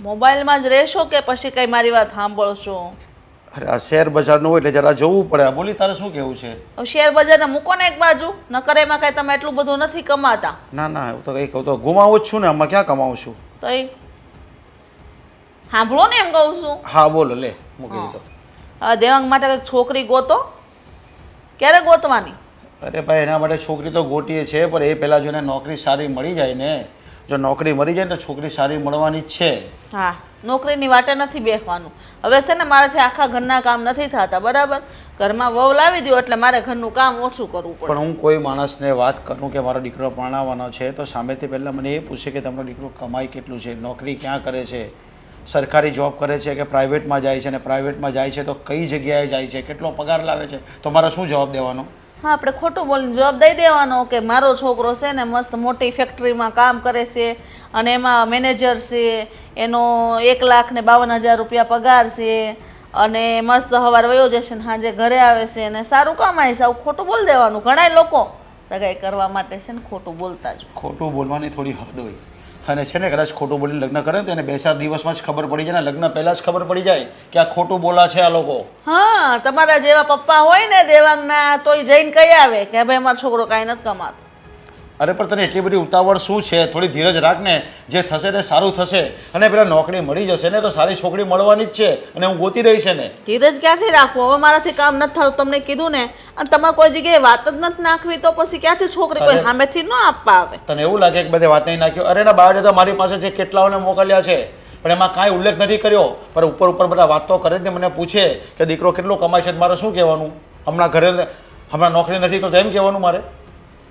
મોબાઈલમાં જ રહેશો કે પછી કઈ મારી વાત સાંભળશો? અરે આ શેર બજારનું હોય એટલે જરા જોવું પડે. બોલી તારે શું કેવું છે? હવે શેર બજારને મૂકો ને એક બાજુ, નકર એમાં કઈ તમે એટલું બધું નથી કમાતા. ના ના એવું તો કંઈ કહું તો ગુમાવું જ છું ને, આમાં ક્યાં કમાવું છું? તો એ સાંભળો ને એમ કહું છું. હા બોલો, લે મૂકી દીધો. દેવાંગ માટે કંઈક છોકરી ગોતો. ક્યારે ગોતવાની? અરે ભાઈ એના માટે છોકરી તો ગોતીએ છે, પણ એ પહેલાં જો એને નોકરી સારી મળી જાય ને, જો નોકરી મળી જાય ને તો છોકરી સારી મળવાની જ છે. હા, નોકરીની વાટે નથી બેસવાનું. હવે છે ને મારાથી આખા ઘરના કામ નથી થતા, બરાબર? ઘરમાં વહુ લાવી દો એટલે મારે ઘરનું કામ ઓછું કરવું પડે. પણ હું કોઈ માણસને વાત કરું કે મારો દીકરો પરણાવવાનો છે તો સામેથી પહેલાં મને એ પૂછે કે તમારો દીકરો કમાઈ કેટલું છે, નોકરી ક્યાં કરે છે, સરકારી જોબ કરે છે કે પ્રાઇવેટમાં જાય છે, અને પ્રાઇવેટમાં જાય છે તો કઈ જગ્યાએ જાય છે, કેટલો પગાર લાવે છે, તો મારે શું જવાબ દેવાનો? હા, આપણે ખોટું બોલીને જવાબ દઈ દેવાનો કે મારો છોકરો છે ને મસ્ત મોટી ફેક્ટરીમાં કામ કરે છે અને એમાં મેનેજર છે, એનો 1,52,000 રૂપિયા પગાર છે અને મસ્ત સવારે વયો જશે ને સાંજે ઘરે આવે છે અને સારું કમાય છે. આવું ખોટું બોલી દેવાનું. ઘણાય લોકો સગાઈ કરવા માટે છે ને ખોટું બોલતા જ. ખોટું બોલવાની થોડી હદ હોય, અને છે ને કદાચ ખોટું બોલીને લગ્ન કરે ને તો એને 2-4 દિવસમાં જ ખબર પડી જાય ને, લગ્ન પહેલાં જ ખબર પડી જાય કે આ ખોટું બોલા છે આ લોકો. હા, તમારા જેવા પપ્પા હોય ને દેવાંગના, તોય જઈને કહી આવે કે ભાઈ અમારો છોકરો કાંઈ નથી કમાતો. અરે પણ તને એટલી બધી ઉતાવળ શું છે? થોડી ધીરજ રાખ ને, જે થશે તે સારું થશે. અને પેલા નોકરી મળી જશે ને તો સારી છોકરી મળવાની જ છે, અને હું ગોતી રહી છે ને. ધીરજ ક્યાંથી રાખવું? હવે મારાથી કામ નથી થતું તમને કીધું ને, અને તમારે કોઈ જગ્યાએ વાત જ નથી નાખવી તો પછી ક્યાંથી છોકરી કોઈ સામેથી ન આપવા આવે? તને એવું લાગે કે બધે વાત નહીં નાખ્યો? અરે ના, બહાર જતા મારી પાસે જે કેટલાઓને મોકલ્યા છે પણ એમાં કાંઈ ઉલ્લેખ નથી કર્યો, પણ ઉપર ઉપર બધા વાતો કરે ને મને પૂછે કે દીકરો કેટલો કમાય છે, મારે શું કહેવાનું? હમણાં નોકરી નથી કરતો એમ કહેવાનું મારે?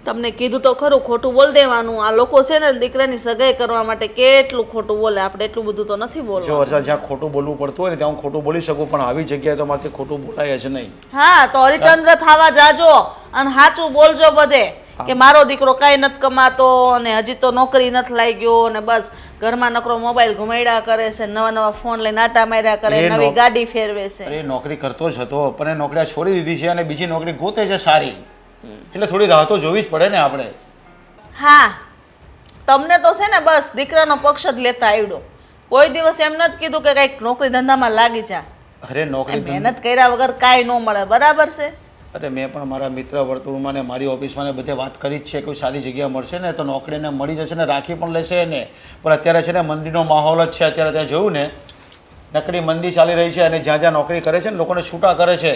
તમને કીધું તો ખરું, ખોટું બોલ દેવાનું. આ લોકો છે ને દીકરાની સગાઈ કરવા માટે કેટલું ખોટું બોલે, આપણે એટલું બધું તો નથી બોલવું. જો વર્ષા જ્યાં ખોટું બોલવું પડતું હોય ને ત્યાં હું ખોટું બોલી શકું, પણ આવી જગ્યાએ તો મારાથી ખોટું બોલાય જ નહીં. હા, તો હરિચંદ્ર થવા જાજો અને સાચું બોલજો બધે કે મારો દીકરો કાંઈ નથી કમાતો અને હજી તો નોકરી નથી લાગ્યો અને બસ ઘરમાં નકરો મોબાઈલ ઘુમાડ્યા કરે છે, નવા નવા ફોન લઈને આટા માર્યા કરે, નવી ગાડી ફેરવે છે. અરે નોકરી કરતો જ હતો, પણ એ નોકરી છોડી દીધી છે અને બીજી નોકરી ગોતે છે સારી, એટલે થોડી રાહ તો જોવી જ પડે ને આપણે. હા, તમને તો છે ને બસ દીકરાનો પક્ષ જ લેતા આવડો. કોઈ દિવસ એમ નથી કીધું કે કંઈક નોકરી ધંધામાં લાગી જા. અરે નોકરી મહેનત કર્યા વગર કાંઈ ન મળે, બરાબર છે? અરે મેં પણ મારા મિત્ર વર્તુળમાં ને મારી ઓફિસમાં ને બધે વાત કરી જ છે, કોઈ સારી જગ્યા મળશે ને તો નોકરીને મળી જશે ને, રાખી પણ લેશે એને. પણ અત્યારે છે ને મંદીનો માહોલ જ છે, અત્યારે ત્યાં જોયું ને નકરી મંદી ચાલી રહી છે, અને જ્યાં જ્યાં નોકરી કરે છે ને લોકોને છૂટા કરે છે,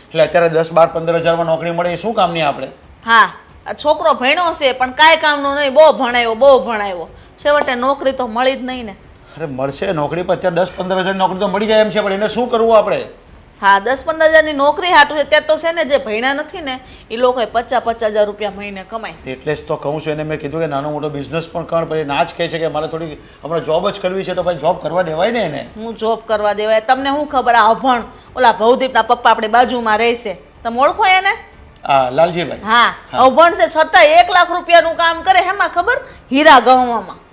એટલે અત્યારે 10, 12, 15 હજારમાં નોકરી મળે એ શું કામની આપણે? હા, આ છોકરો ભણ્યો છે પણ કાંઈ કામનું નહીં, બહુ ભણાવ્યો, છેવટે નોકરી તો મળી જ નહીં ને. અરે મળશે નોકરી, પણ અત્યારે 10-15 હજારની નોકરી તો મળી જાય એમ છે, પણ એને શું કરવું આપણે? હા, 10-15 હજારની નોકરી હાટું છે ત્યાં તો છે ને જે ભણ્યા નથી ને એ લોકો 50-50 હજાર રૂપિયા મહિને કમાય. એટલે જ તો કહું છું એને, મેં કીધું કે નાનો મોટો બિઝનેસ પણ કર, પણ એ ના જ કહે છે કે મારે થોડી હમણાં જોબ જ કરવી છે. તો ભાઈ જોબ કરવા દેવાય ને એને. હું જોબ કરવા દેવાય? તમને શું ખબર? આ અભણ ઓલા ભવદીપના પપ્પા આપણે બાજુમાં રહે છે, તમે ઓળખો એને? હા, લાલજીભાઈ. હા, અભણ છે છતાં 1 લાખ રૂપિયાનું કામ કરે. હેમાં ખબર? હીરા ગહવામાં.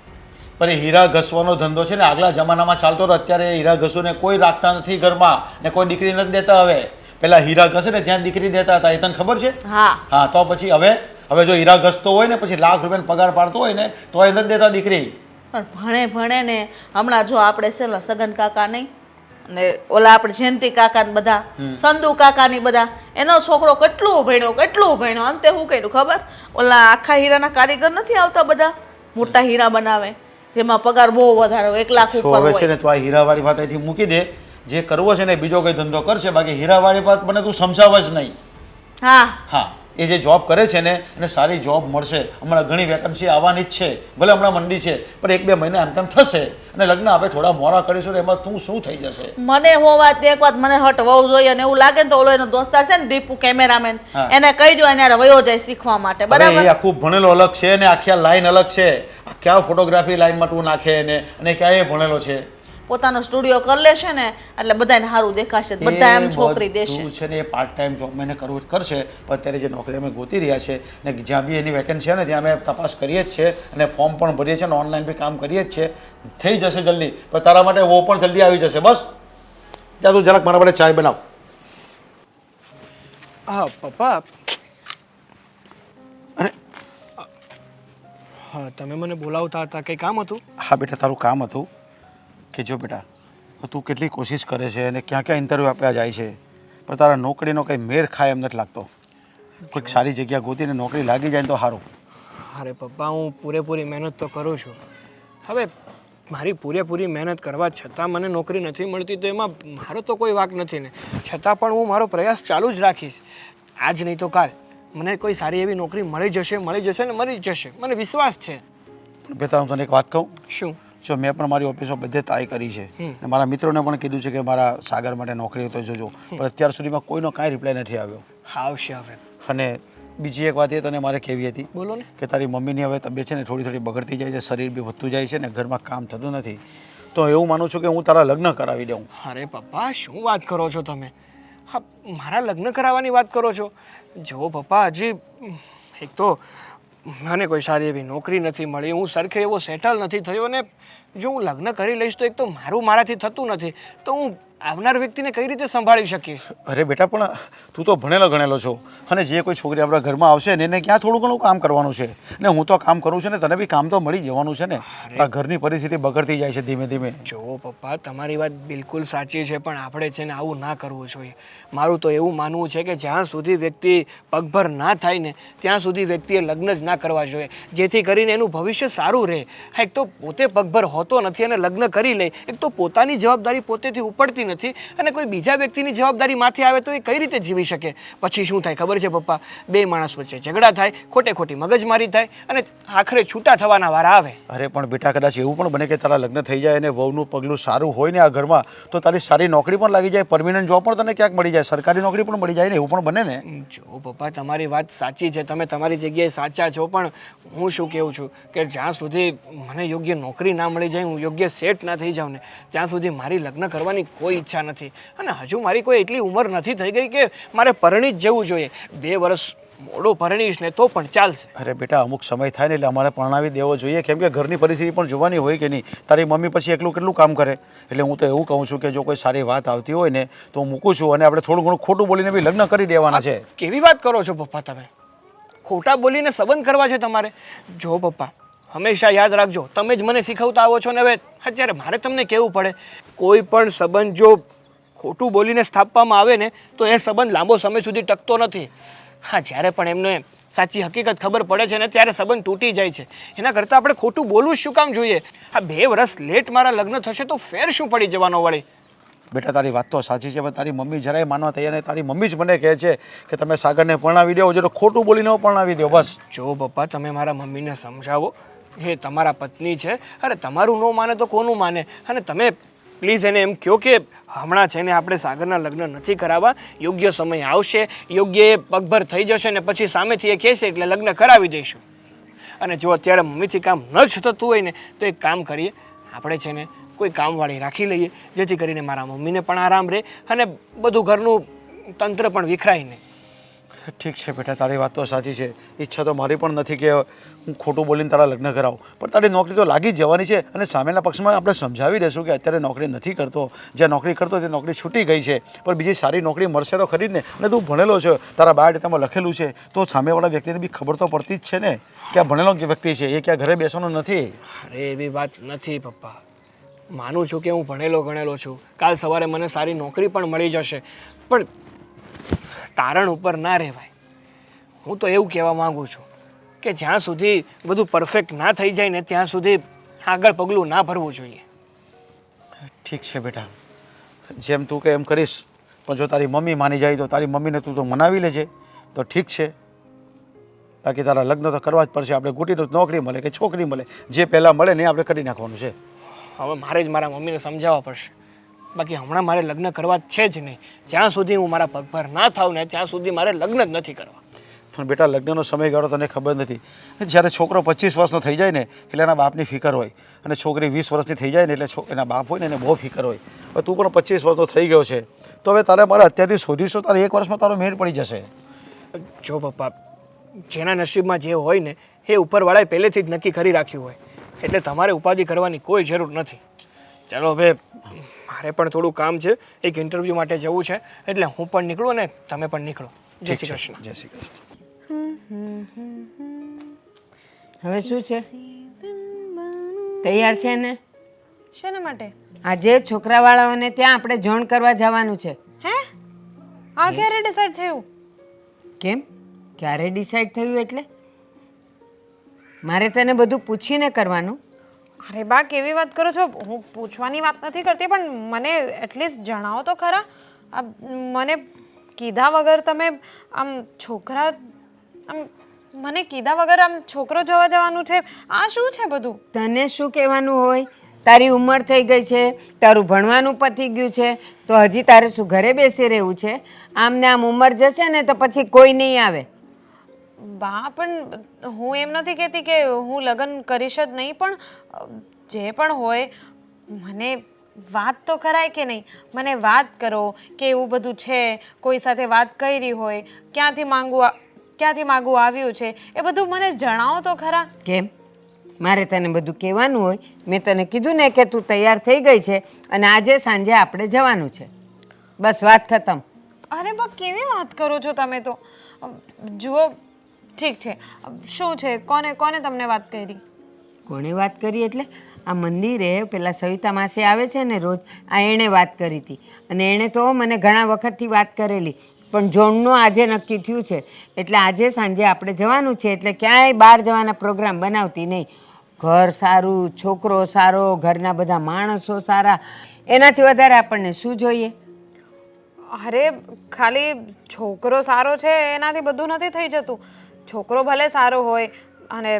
પણ એ હીરા ઘસવાનો ધંધો છે ને આગલા જમાનામાં ચાલતો હતો, અત્યારે હીરા ઘસુને કોઈ રાખતા નથી ઘરમાં, ને કોઈ દીકરી નથી દેતા. હવે પેલા હીરા ઘસે ને ત્યાં દીકરી દેતા હતા, એ તને ખબર છે? હા હા, તો પછી હવે જો હીરા ઘસતો હોય ને પછી લાખ રૂપિયાનો પગાર પાડતો હોય ને તો એ નથી દેતા દીકરી. પણ ભણે ને હમણાં જો આપણે છે સગન કાકા નહીં ને ઓલા આપણે જયંતિ કાકા ને બધા, સંદુ કાકા ની બધા, એનો છોકરો કેટલું ભણ્યો, અંતે શું કર્યું ખબર? ઓલા આખા હીરાના કારીગર નથી આવતા બધા, મોટા હીરા બનાવે જેમાં પગાર બહુ વધારે 1 લાખ ઉપર હોય છે હોય. ને તો આ હીરાવાળી વાત અહીંથી મૂકી દે, જે કરવો છે ને બીજો કોઈ ધંધો કરશે, બાકી હીરાવાળી વાત મને તું સમજાવ જ નહીં. હા, એ જે જોબ કરે છે ને એને સારી જોબ મળશે. હમણાં ઘણી વેકન્સી આવવાની જ છે, ભલે હમણાં મંદી છે પણ 1-2 મહિના આમ તેમ થશે, અને લગ્ન આપણે થોડા મોડા કરીશું તો એમાં તું શું થઈ જશે? મને એક વાત મને હટવાવું જોઈએ, અને એવું લાગે ને તો ઓલો એનો દોસ્તાર છે ને દીપુ કેમેરામેન, એને કહી દો એને વયો જાય શીખવા માટે, બરાબર? એ આખું ભણેલો અલગ છે ને આખી લાઈન અલગ છે. ક્યાં ફોટોગ્રાફી લાઈનમાં તું નાખે એને, અને ક્યાં એ ભણેલો છે? પોતાનો સ્ટુડિયો કરી લેશે ને એટલે બધાને સારું દેખાશે, બધા એમ છોકરી દેશે. તું છે ને એ પાર્ટ ટાઈમ જોબ એને કરવું કરશે, પણ અત્યારે જે નોકરી અમે ગોતી રહ્યા છે ને જ્યાં બી એની વેકેન્સી છે ને ત્યાં અમે તપાસ કરીએ જ છે, અને ફોર્મ પણ ભરીએ છીએ, અને ઓનલાઈન બી કામ કરીએ જ છે. થઈ જશે જલ્દી, પણ તારા માટે વો પણ જલ્દી આવી જશે. બસ ત્યાં તું જરાક મારા માટે ચાય બનાવ. હા પપ્પા. અરે હા, તમે મને બોલાવતા હતા, કંઈ કામ હતું? હા બેટા, તારું કામ હતું. કે જો બેટા તું કેટલી કોશિશ કરે છે અને ક્યાં ક્યાં ઇન્ટરવ્યૂ આપ્યા જાય છે પણ તારા નોકરીનો કંઈ મેળ ખાય એમ નથી લાગતો. કોઈક સારી જગ્યા ગોતીને નોકરી લાગી જાય ને તો સારું. અરે પપ્પા, હું પૂરેપૂરી મહેનત તો કરું છું. હવે મારી પૂરેપૂરી મહેનત કરવા છતાં મને નોકરી નથી મળતી તો એમાં મારો તો કોઈ વાંક નથી ને. છતાં પણ હું મારો પ્રયાસ ચાલુ જ રાખીશ. આજ નહીં તો કાલ મને કોઈ સારી એવી નોકરી મળી જશે ને મળી જશે. મને વિશ્વાસ છે. પણ બેટા હું તને એક વાત કહું. શું? જો મેં પણ મારી ઓફિસમાં બધે ટ્રાય કરી છે અને મારા મિત્રોને પણ કીધું છે કે મારા સાગર માટે નોકરી તો જોજો, પણ અત્યાર સુધીમાં કોઈનો કાંઈ રિપ્લાય નથી આવ્યો. આવશે હવે. અને બીજી એક વાત એ તને મારે કહેવી હતી. બોલો ને. કે તારી મમ્મીની હવે તબિયત છે ને થોડી થોડી બગડતી જાય છે, શરીર બી વધતું જાય છે ને ઘરમાં કામ થતું નથી, તો એવું માનું છું કે હું તારા લગ્ન કરાવી દઉં. અરે પપ્પા, શું વાત કરો છો તમે? હા, મારા લગ્ન કરાવવાની વાત કરો છો? જો પપ્પા, હજી એક તો મને કોઈ સારી એવી નોકરી નથી મળી, હું સરખે એવો સેટલ નથી થયો ને જો હું લગ્ન કરી લઈશ તો એક તો મારાથી થતું નથી તો હું આવનાર વ્યક્તિને કઈ રીતે સંભાળી શકીશ? અરે બેટા પણ તું તો ભણેલો ગણેલો છો અને જે કોઈ છોકરી આપણા ઘરમાં આવશે ને એને ક્યાં થોડું ઘણું કામ કરવાનું છે ને હું તો કામ કરું છું ને તને બી કામ તો મળી જવાનું છે ને. આ ઘરની પરિસ્થિતિ બગડતી જાય છે ધીમે ધીમે. જો પપ્પા, તમારી વાત બિલકુલ સાચી છે પણ આપણે છે ને આવું ના કરવું જોઈએ. મારું તો એવું માનવું છે કે જ્યાં સુધી વ્યક્તિ પગભર ના થાય ને ત્યાં સુધી વ્યક્તિએ લગ્ન જ ના કરવા જોઈએ, જેથી કરીને એનું ભવિષ્ય સારું રહે. હા, એક તો પોતે પગભર હોતો નથી અને લગ્ન કરી લે, એક તો પોતાની જવાબદારી પોતેથી ઉપડતી નથી અને કોઈ બીજા વ્યક્તિની જવાબદારી માથે આવે તો એ કઈ રીતે જીવી શકે? પછી શું થાય ખબર છે પપ્પા? બે માણસ વચ્ચે ઝઘડા થાય, ખોટી મગજમારી થાય અને આખરે છૂટા થવાના વારા આવે. અરે પણ બેટા કદાચ એવું પણ બને કે તારા લગ્ન થઈ જાય અને વહુનું પગલું સારું હોય ને આ ઘરમાં તો તારી સારી નોકરી પણ લાગી જાય, પરમિનન્ટ જોબ પણ તને ક્યાંક મળી જાય, સરકારી નોકરી પણ મળી જાય ને, એવું પણ બને ને. જો પપ્પા, તમારી વાત સાચી છે, તમે તમારી જગ્યાએ સાચા છો, પણ હું શું કહું છું કે જ્યાં સુધી મને યોગ્ય નોકરી ના મળી જાય, હું યોગ્ય સેટ ના થઈ જાઉં ને ત્યાં સુધી મારી લગ્ન કરવાની કોઈ ઈચ્છા નથી. અને હજુ મારી કોઈ એટલી ઉંમર નથી થઈ ગઈ કે મારે પરણી જ જવું જોઈએ. 2 વર્ષ મોડો પરણીશ ને તો પણ ચાલશે. અરે બેટા, અમુક સમય થાય ને એટલે અમારે પરણાવી દેવો જોઈએ, કેમ કે ઘરની પરિસ્થિતિ પણ જોવાની હોય કે નહીં. તારી મમ્મી પછી એકલું કેટલું કામ કરે, એટલે હું તો એવું કહું છું કે જો કોઈ સારી વાત આવતી હોય ને તો હું મૂકું છું અને આપણે થોડું ઘણું ખોટું બોલીને બી લગ્ન કરી દેવાના છે. કેવી વાત કરો છો પપ્પા તમે? ખોટા બોલીને સંબંધ કરવા છે તમારે? જો પપ્પા, હંમેશા યાદ રાખજો, તમે જ મને શીખવતા આવો છો ને હવે અત્યારે મારે તમને કહેવું પડે, કોઈ પણ સંબંધ જો ખોટું બોલીને સ્થાપવામાં આવે ને તો એ સંબંધ લાંબો સમય સુધી ટકતો નથી. હા, જ્યારે પણ એમને સાચી હકીકત ખબર પડે છે ને ત્યારે સંબંધ તૂટી જાય છે. એના કરતાં આપણે ખોટું બોલવું શું કામ જોઈએ? આ 2 વર્ષ લેટ મારા લગ્ન થશે તો ફેર શું પડી જવાનો વળી? બેટા તારી વાત તો સાચી છે, પણ તારી મમ્મી જરાય માનવા તૈયાર નહીં. તારી મમ્મી જ મને કહે છે કે તમે સાગરને પરણાવી દો, જો ખોટું બોલીને પરણાવી દો બસ. જો પપ્પા, તમે મારા મમ્મીને સમજાવો, એ તમારા પત્ની છે. અરે તમારું ન માને તો કોનું માને? અને તમે પ્લીઝ એને એમ કહો કે હમણાં છે ને આપણે સાગરના લગ્ન નથી કરાવવા, યોગ્ય સમય આવશે, યોગ્ય એ પગભર થઈ જશે ને પછી સામેથી એ કહેશે એટલે લગ્ન કરાવી દઈશું. અને જો અત્યારે મમ્મીથી કામ ન જ થતું હોય ને તો એક કામ કરીએ, આપણે છે ને કોઈ કામવાળી રાખી લઈએ, જેથી કરીને મારા મમ્મીને પણ આરામ રહે અને બધું ઘરનું તંત્ર પણ વિખરાય નહીં. ઠીક છે બેટા, તારી વાત તો સાચી છે. ઈચ્છા તો મારી પણ નથી કે હું ખોટું બોલીને તારા લગ્ન કરાવું, પણ તારી નોકરી તો લાગી જ જવાની છે અને સામેના પક્ષમાં આપણે સમજાવી દઈશું કે અત્યારે નોકરી નથી કરતો, જ્યાં નોકરી કરતો તે નોકરી છૂટી ગઈ છે, પણ બીજી સારી નોકરી મળશે તો ખરી જ ને. અને તું ભણેલો છે, તારા બાયોડેટામાં લખેલું છે, તો સામેવાળા વ્યક્તિને બી ખબર તો પડતી જ છે ને કે આ ભણેલો વ્યક્તિ છે, એ ક્યાં ઘરે બેસવાનો નથી. અરે એવી વાત નથી પપ્પા, માનું છું કે હું ભણેલો ગણેલો છું, કાલ સવારે મને સારી નોકરી પણ મળી જશે, પણ તારણ ઉપર ના રહેવાય. હું તો એવું કહેવા માંગુ છું કે જ્યાં સુધી બધું પરફેક્ટ ના થઈ જાય ને ત્યાં સુધી આગળ પગલું ના ભરવું જોઈએ. ઠીક છે બેટા, જેમ તું કે એમ કરીશ, પણ જો તારી મમ્મી માની જાય તો તારી મમ્મીને તું તો મનાવી લેજે તો ઠીક છે. બાકી તારા લગ્ન તો કરવા જ પડશે. આપણે ગોટીને નોકરી મળે કે છોકરી મળે, જે પહેલાં મળે ને આપણે કરી નાખવાનું છે. હવે મારે જ મારા મમ્મીને સમજાવવા પડશે, બાકી હમણાં મારે લગ્ન કરવા છે જ નહીં. જ્યાં સુધી હું મારા પગ પર ના થાઉં ને ત્યાં સુધી મારે લગ્ન જ નથી કરવા. પણ બેટા, લગ્નનો સમયગાળો તને ખબર નથી. જ્યારે છોકરો 25 વર્ષનો થઈ જાય ને એટલે એના બાપની ફિકર હોય, અને છોકરી 20 વર્ષની થઈ જાય ને એટલે એના બાપ હોય ને એને બહુ ફિકર હોય. હવે તું પણ 25 વર્ષનો થઈ ગયો છે તો હવે તારે મારે અત્યારથી શોધીશું, તારે 1 વર્ષમાં તારો મેળ પડી જશે. જો પપ્પા, જેના નસીબમાં જે હોય ને એ ઉપરવાળાએ પહેલેથી જ નક્કી કરી રાખ્યું હોય, એટલે તમારે ઉપાધિ કરવાની કોઈ જરૂર નથી. ચાલો હવે મારે પણ થોડું કામ છે, એક ઇન્ટરવ્યૂ માટે જવું છે, એટલે હું પણ નીકળું અને તમે પણ નીકળો. જય શ્રી કૃષ્ણ. જય શ્રી કૃષ્ણ. હવે શું છે? તૈયાર છે ને? શેના માટે? આજે છોકરાવાળાઓને ત્યાં આપણે જોણ કરવા જવાનું છે. હે? આ ક્યારે ડિસાઈડ થયું? કેમ? ક્યારે ડિસાઈડ થયું એટલે? મારે તને બધું પૂછીને કરવાનું. અરે બા, કેવી વાત કરો છો? હું પૂછવાની વાત નથી કરતી, પણ મને એટલીસ્ટ જણાવો તો ખરા. મને કીધા વગર તમે આમ છોકરા આમ મને કીધા વગર આમ છોકરો જોવા જવાનું છે, આ શું છે બધું? તને શું કહેવાનું હોય? તારી ઉંમર થઈ ગઈ છે, તારું ભણવાનું પતી ગયું છે, તો હજી તારે શું ઘરે બેસી રહેવું છે? આમ ને આમ ઉંમર જશે ને તો પછી કોઈ નહીં આવે. બા, પણ હું એમ નથી કહેતી કે હું લગ્ન કરીશ જ નહીં, પણ જે પણ હોય મને વાત તો કરાય કે નહીં? મને વાત કરો કે એવું બધું છે, કોઈ સાથે વાત કરી હોય, ક્યાંથી માગવું આવ્યું છે, એ બધું મને જણાવો તો ખરા. કેમ? મારે તને બધું કહેવાનું હોય? મેં તને કીધું ને કે તું તૈયાર થઈ ગઈ છે અને આજે સાંજે આપણે જવાનું છે. બસ વાત ખતમ. અરે બા, કેવી વાત કરો છો તમે તો? જુઓ, ઠીક છે, શું છે? કોને તમને વાત કરી? કોણે વાત કરી એટલે આ મંદિરે પેલા સવિતા માસી આવે છે ને રોજ, આ એણે વાત કરી હતી. અને એણે તો મને ઘણા વખતથી વાત કરેલી, પણ જોણનું આજે નક્કી થયું છે. એટલે આજે સાંજે આપણે જવાનું છે. એટલે ક્યાંય બહાર જવાના પ્રોગ્રામ બનાવતી નહીં. ઘર સારું, છોકરો સારો, ઘરના બધા માણસો સારા, એનાથી વધારે આપણને શું જોઈએ? અરે ખાલી છોકરો સારો છે એનાથી બધું નથી થઈ જતું. છોકરો ભલે સારો હોય, અને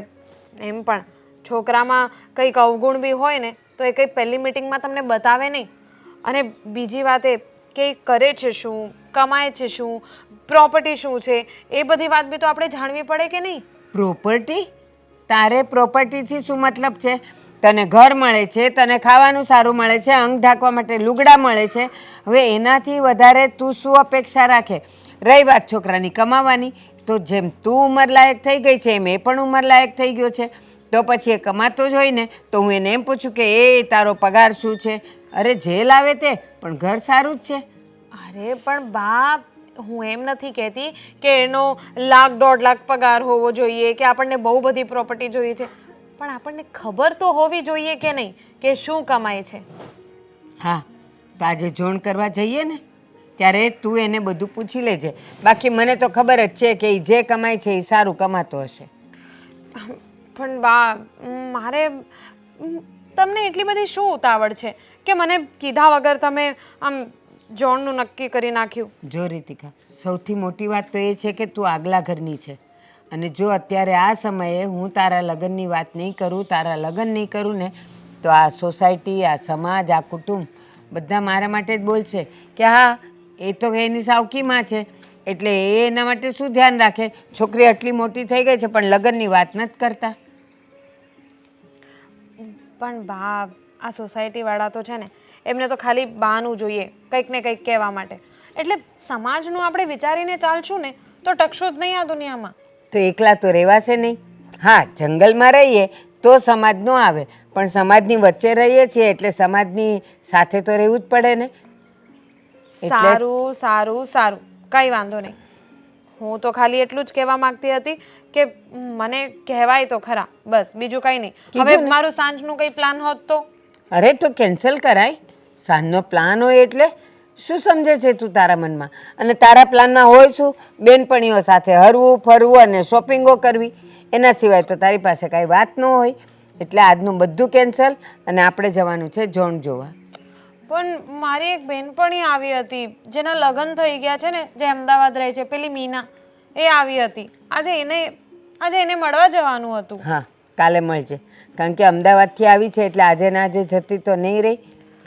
એમ પણ છોકરામાં કંઈક અવગુણ બી હોય ને તો એ કંઈ પહેલી મિટિંગમાં તમને બતાવે નહીં. અને બીજી વાત એ કે એ કરે છે શું, કમાય છે શું, પ્રોપર્ટી શું છે, એ બધી વાત બી તો આપણે જાણવી પડે કે નહીં? પ્રોપર્ટી? તારે પ્રોપર્ટીથી શું મતલબ છે? તને ઘર મળે છે, તને ખાવાનું સારું મળે છે, અંગ ઢાંકવા માટે લુગડા મળે છે. હવે એનાથી વધારે તું શું અપેક્ષા રાખે? રહી વાત છોકરાની કમાવાની, તો જેમ તું ઉંમરલાયક થઈ ગઈ છે એમ એ પણ ઉંમરલાયક થઈ ગયો છે, તો પછી એ કમાતો જ હોય ને. તો હું એને એમ પૂછું કે એ તારો પગાર શું છે? અરે જે લાવે તે, પણ ઘર સારું જ છે. અરે પણ બા, હું એમ નથી કહેતી કે એનો 1,00,000-1.5 લાખ પગાર હોવો જોઈએ કે આપણને બહુ બધી પ્રોપર્ટી જોઈએ છે, પણ આપણને ખબર તો હોવી જોઈએ કે નહીં કે શું કમાય છે. હા, તો આજે જોણ કરવા જઈએ ને ત્યારે તું એને બધું પૂછી લેજે. બાકી મને તો ખબર જ છે કે એ જે કમાય છે એ સારું કમાતો હશે. પણ બા, મારે તમને એટલી બધી શું ઉતાવળ છે કે મને કીધા વગર તમે આમ જોણનું નક્કી કરી નાખ્યું? જો રીતિકા, સૌથી મોટી વાત તો એ છે કે તું આગલા ઘરની છે. અને જો અત્યારે આ સમયે હું તારા લગ્નની વાત નહીં કરું, તારા લગ્ન નહીં કરું ને, તો આ સોસાયટી, આ સમાજ, આ કુટુંબ બધા મારા માટે જ બોલશે કે હા, એ તો એની સાવકીમાં છે, એટલે એ એના માટે શું ધ્યાન રાખે? છોકરી આટલી મોટી થઈ ગઈ છે પણ લગ્નની વાત નથી કરતા. પણ બા, આ સોસાયટીવાળા તો છે ને, એમને તો ખાલી બાનું જોઈએ કંઈક ને કંઈક કહેવા માટે. એટલે સમાજનું આપણે વિચારીને ચાલશું ને તો ટકશું જ નહીં આ દુનિયામાં. તો એકલા તો રહેવાશે નહીં. હા, જંગલમાં રહીએ તો સમાજ ન આવે, પણ સમાજની વચ્ચે રહીએ છીએ એટલે સમાજની સાથે તો રહેવું જ પડે ને. સારું સારું સારું, કંઈ વાંધો નહીં. હું તો ખાલી એટલું જ કહેવા માંગતી હતી કે મને કહેવાય તો ખરા, બસ, બીજું કંઈ નહીં. હવે મારું સાંજનું કંઈ પ્લાન હોત તો? અરે તો કેન્સલ કરાય. સાંજનો પ્લાન હોય એટલે શું સમજે છે તું તારા મનમાં? અને તારા પ્લાનમાં હોય શું? બેનપણીઓ સાથે હરવું ફરવું અને શોપિંગો કરવી. એના સિવાય તો તારી પાસે કાંઈ વાત ન હોય. એટલે આજનું બધું કેન્સલ, અને આપણે જવાનું છે જોણ જોવા. પણ મારી એક બેનપણી આવી હતી જેના લગ્ન થઈ ગયા છે ને, જે અમદાવાદ રહે છે, પેલી મીના, એ આવી હતી. આજે એને મળવા જવાનું હતું. હા, કાલે મળજે. કારણ કે અમદાવાદથી આવી છે એટલે આજે ના આજે જતી તો નહીં રહી.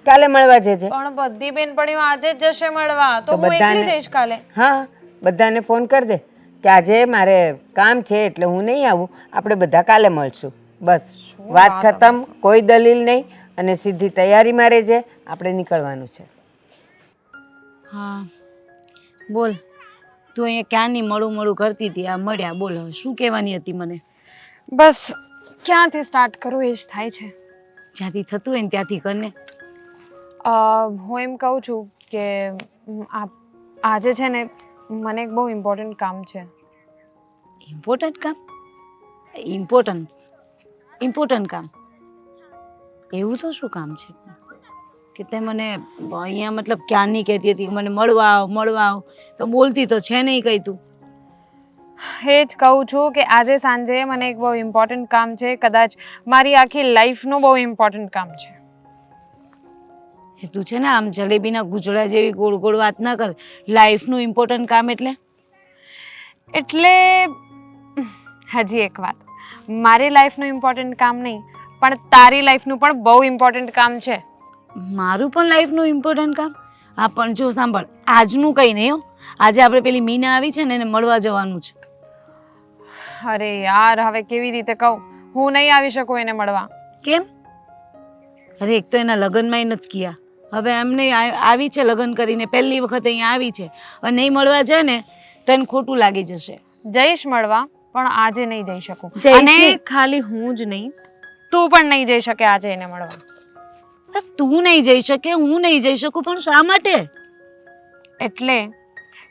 કાલે મળવા જજે. પણ બધી બેનપણીઓ આજે જ જશે મળવા, તો હું એકલી જઈશ કાલે. હા, બધાને ફોન કર દે કે આજે મારે કામ છે એટલે હું નહીં આવું, આપણે બધા કાલે મળશું. બસ, વાત ખતમ. કોઈ દલીલ નહીં, અને સીધી તૈયારીમાં રહેજે. આપણે નીકળવાનું છે. હા બોલ, તું અહીંયા ક્યાંની મળું કરતી હતી, આ મળ્યા. બોલ, હવે શું કહેવાની હતી મને? બસ, ક્યાંથી સ્ટાર્ટ કરું એ જ થાય છે. જ્યાંથી થતું હોય ને ત્યાંથી કરને. હું એમ કહું છું કે આજે છે ને મને એક બહુ ઇમ્પોર્ટન્ટ કામ છે. ઇમ્પોર્ટન્ટ કામ? ઇમ્પોર્ટન્ટ કામ? એવું તો શું કામ છે કે તે મને અહીંયા મતલબ ક્યારની કહેતી હતી કે મને મળવા આવ તો બોલતી તો છે નહીં કઈ તું. એ જ કહું છું કે આજે સાંજે મને એક બહુ ઇમ્પોર્ટન્ટ કામ છે, કદાચ મારી આખી લાઈફનું બહુ ઇમ્પોર્ટન્ટ કામ છે. એ તું છે ને આમ જલેબીના ગુજળા જેવી ગોળ ગોળ વાત ના કર. લાઈફનું ઇમ્પોર્ટન્ટ કામ એટલે હજી એક વાત, મારી લાઈફનું ઇમ્પોર્ટન્ટ કામ નહીં પણ તારી લાઈફનું પણ બહુ ઇમ્પોર્ટન્ટ કામ છે. મારું પણ લાઈફનું ઇમ્પોર્ટન્ટ કામ? હા પણ જો સાંભળ, આજનું કંઈ નહીં હો. આજે આપણે પેલી મીના આવી છે ને એને મળવા જવાનું છે. અરે યાર, હવે કેવી રીતે કહું, હું નહીં આવી શકું એને મળવા. કેમ? અરે એક તો એના લગ્નમાંય નથી ગયા. હવે એમને આવી છે લગ્ન કરીને, પહેલી વખત અહીંયા આવી છે અને નહીં મળવા જાય ને તો એને ખોટું લાગી જશે. જઈશ મળવા, પણ આજે નહીં જઈ શકું. જઈશ અને નહીં. ખાલી હું જ નહીં, તું પણ નહીં જઈ શકે આજે એને મળવા. અરે તું નહીં જઈ શકે, હું નહીં જઈ શકું, પણ શા માટે? એટલે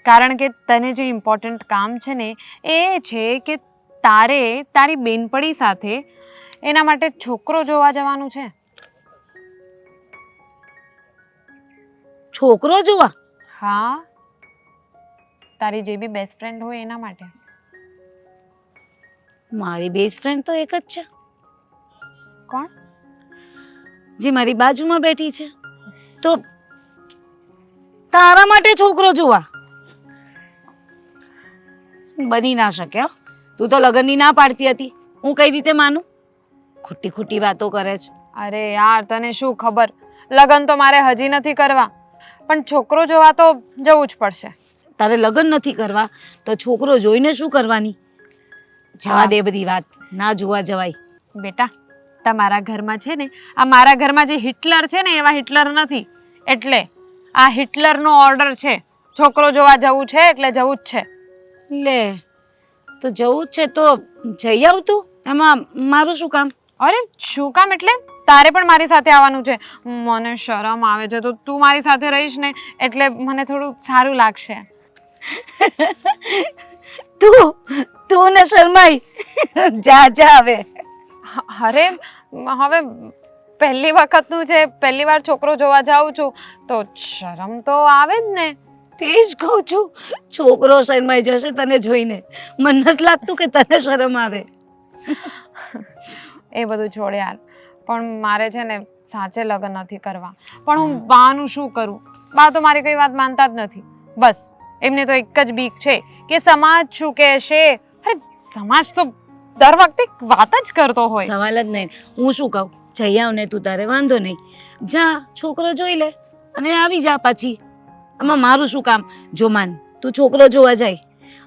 કારણ કે તને જે ઇમ્પોર્ટન્ટ કામ છે ને એ છે કે તારે તારી બેનપણી સાથે એના માટે છોકરો જોવા જવાનું છે. છોકરો જોવા? હા, તારી જે બી બેસ્ટ ફ્રેન્ડ હોય એના માટે. મારી બેસ્ટ ફ્રેન્ડ તો એક જ છે. કોણ? જે મારી બાજુમાં બેઠી છે. તો તારા માટે છોકરો જોવા બની ના શકે હો. તું તો લગ્નની ના પાડતી હતી, હું કઈ રીતે માનું? ખોટી ખોટી વાતો કરે છે. અરે યાર, તને શું ખબર, લગ્ન તો મારે હજી નથી કરવા, પણ છોકરો જોવા તો જવું જ પડશે. તારે લગ્ન નથી કરવા તો છોકરો જોઈને શું કરવાની? જવા દે બધી વાત, ના જોવા જવાય. બેટા, તમારા ઘરમાં છે ને, આ મારા ઘરમાં જે હિટલર છે ને એવા હિટલર નથી. એટલે આ હિટલરનો ઓર્ડર છે, છોકરો જોવા જવું છે એટલે જવું જ છે. લે, તો જવું જ છે તો જઈ આવતું, એમાં મારું શું કામ? અરે શું કામ એટલે તારે પણ મારી સાથે આવવાનું છે. મને શરમ આવે છે, તો તું મારી સાથે રહીશ ને એટલે મને થોડું સારું લાગશે. તું ને શરમાઈ જા જા હવે. અરે હવે પહેલી વખતનું છે, પહેલી વાર છોકરો જોવા જાઉં છું તો શરમ તો આવે જ ને. તે જ કહું છું, છોકરો શરમાઈ જશે તને જોઈને. મને નથી લાગતું કે તને શરમ આવે. એ બધું છોડ યાર, પણ મારે છે ને સાચે લગ્ન નથી કરવા. પણ હું બાનું શું કરું? બા તો મારી કઈ વાત માનતા જ નથી. બસ એમને તો એક જ બીક છે કે સમાજ શું કહેશે. અરે સમાજ તો દર વખતે વાત જ કરતો હોય. સવાલ જ નહીં. હું શું કહું, જઈ આવ ને તું, તારે વાંધો નહીં. જા છોકરો જોઈ લે અને આવી જા પાછી. આમાં મારું શું કામ? જો માન, તું છોકરો જોવા જાય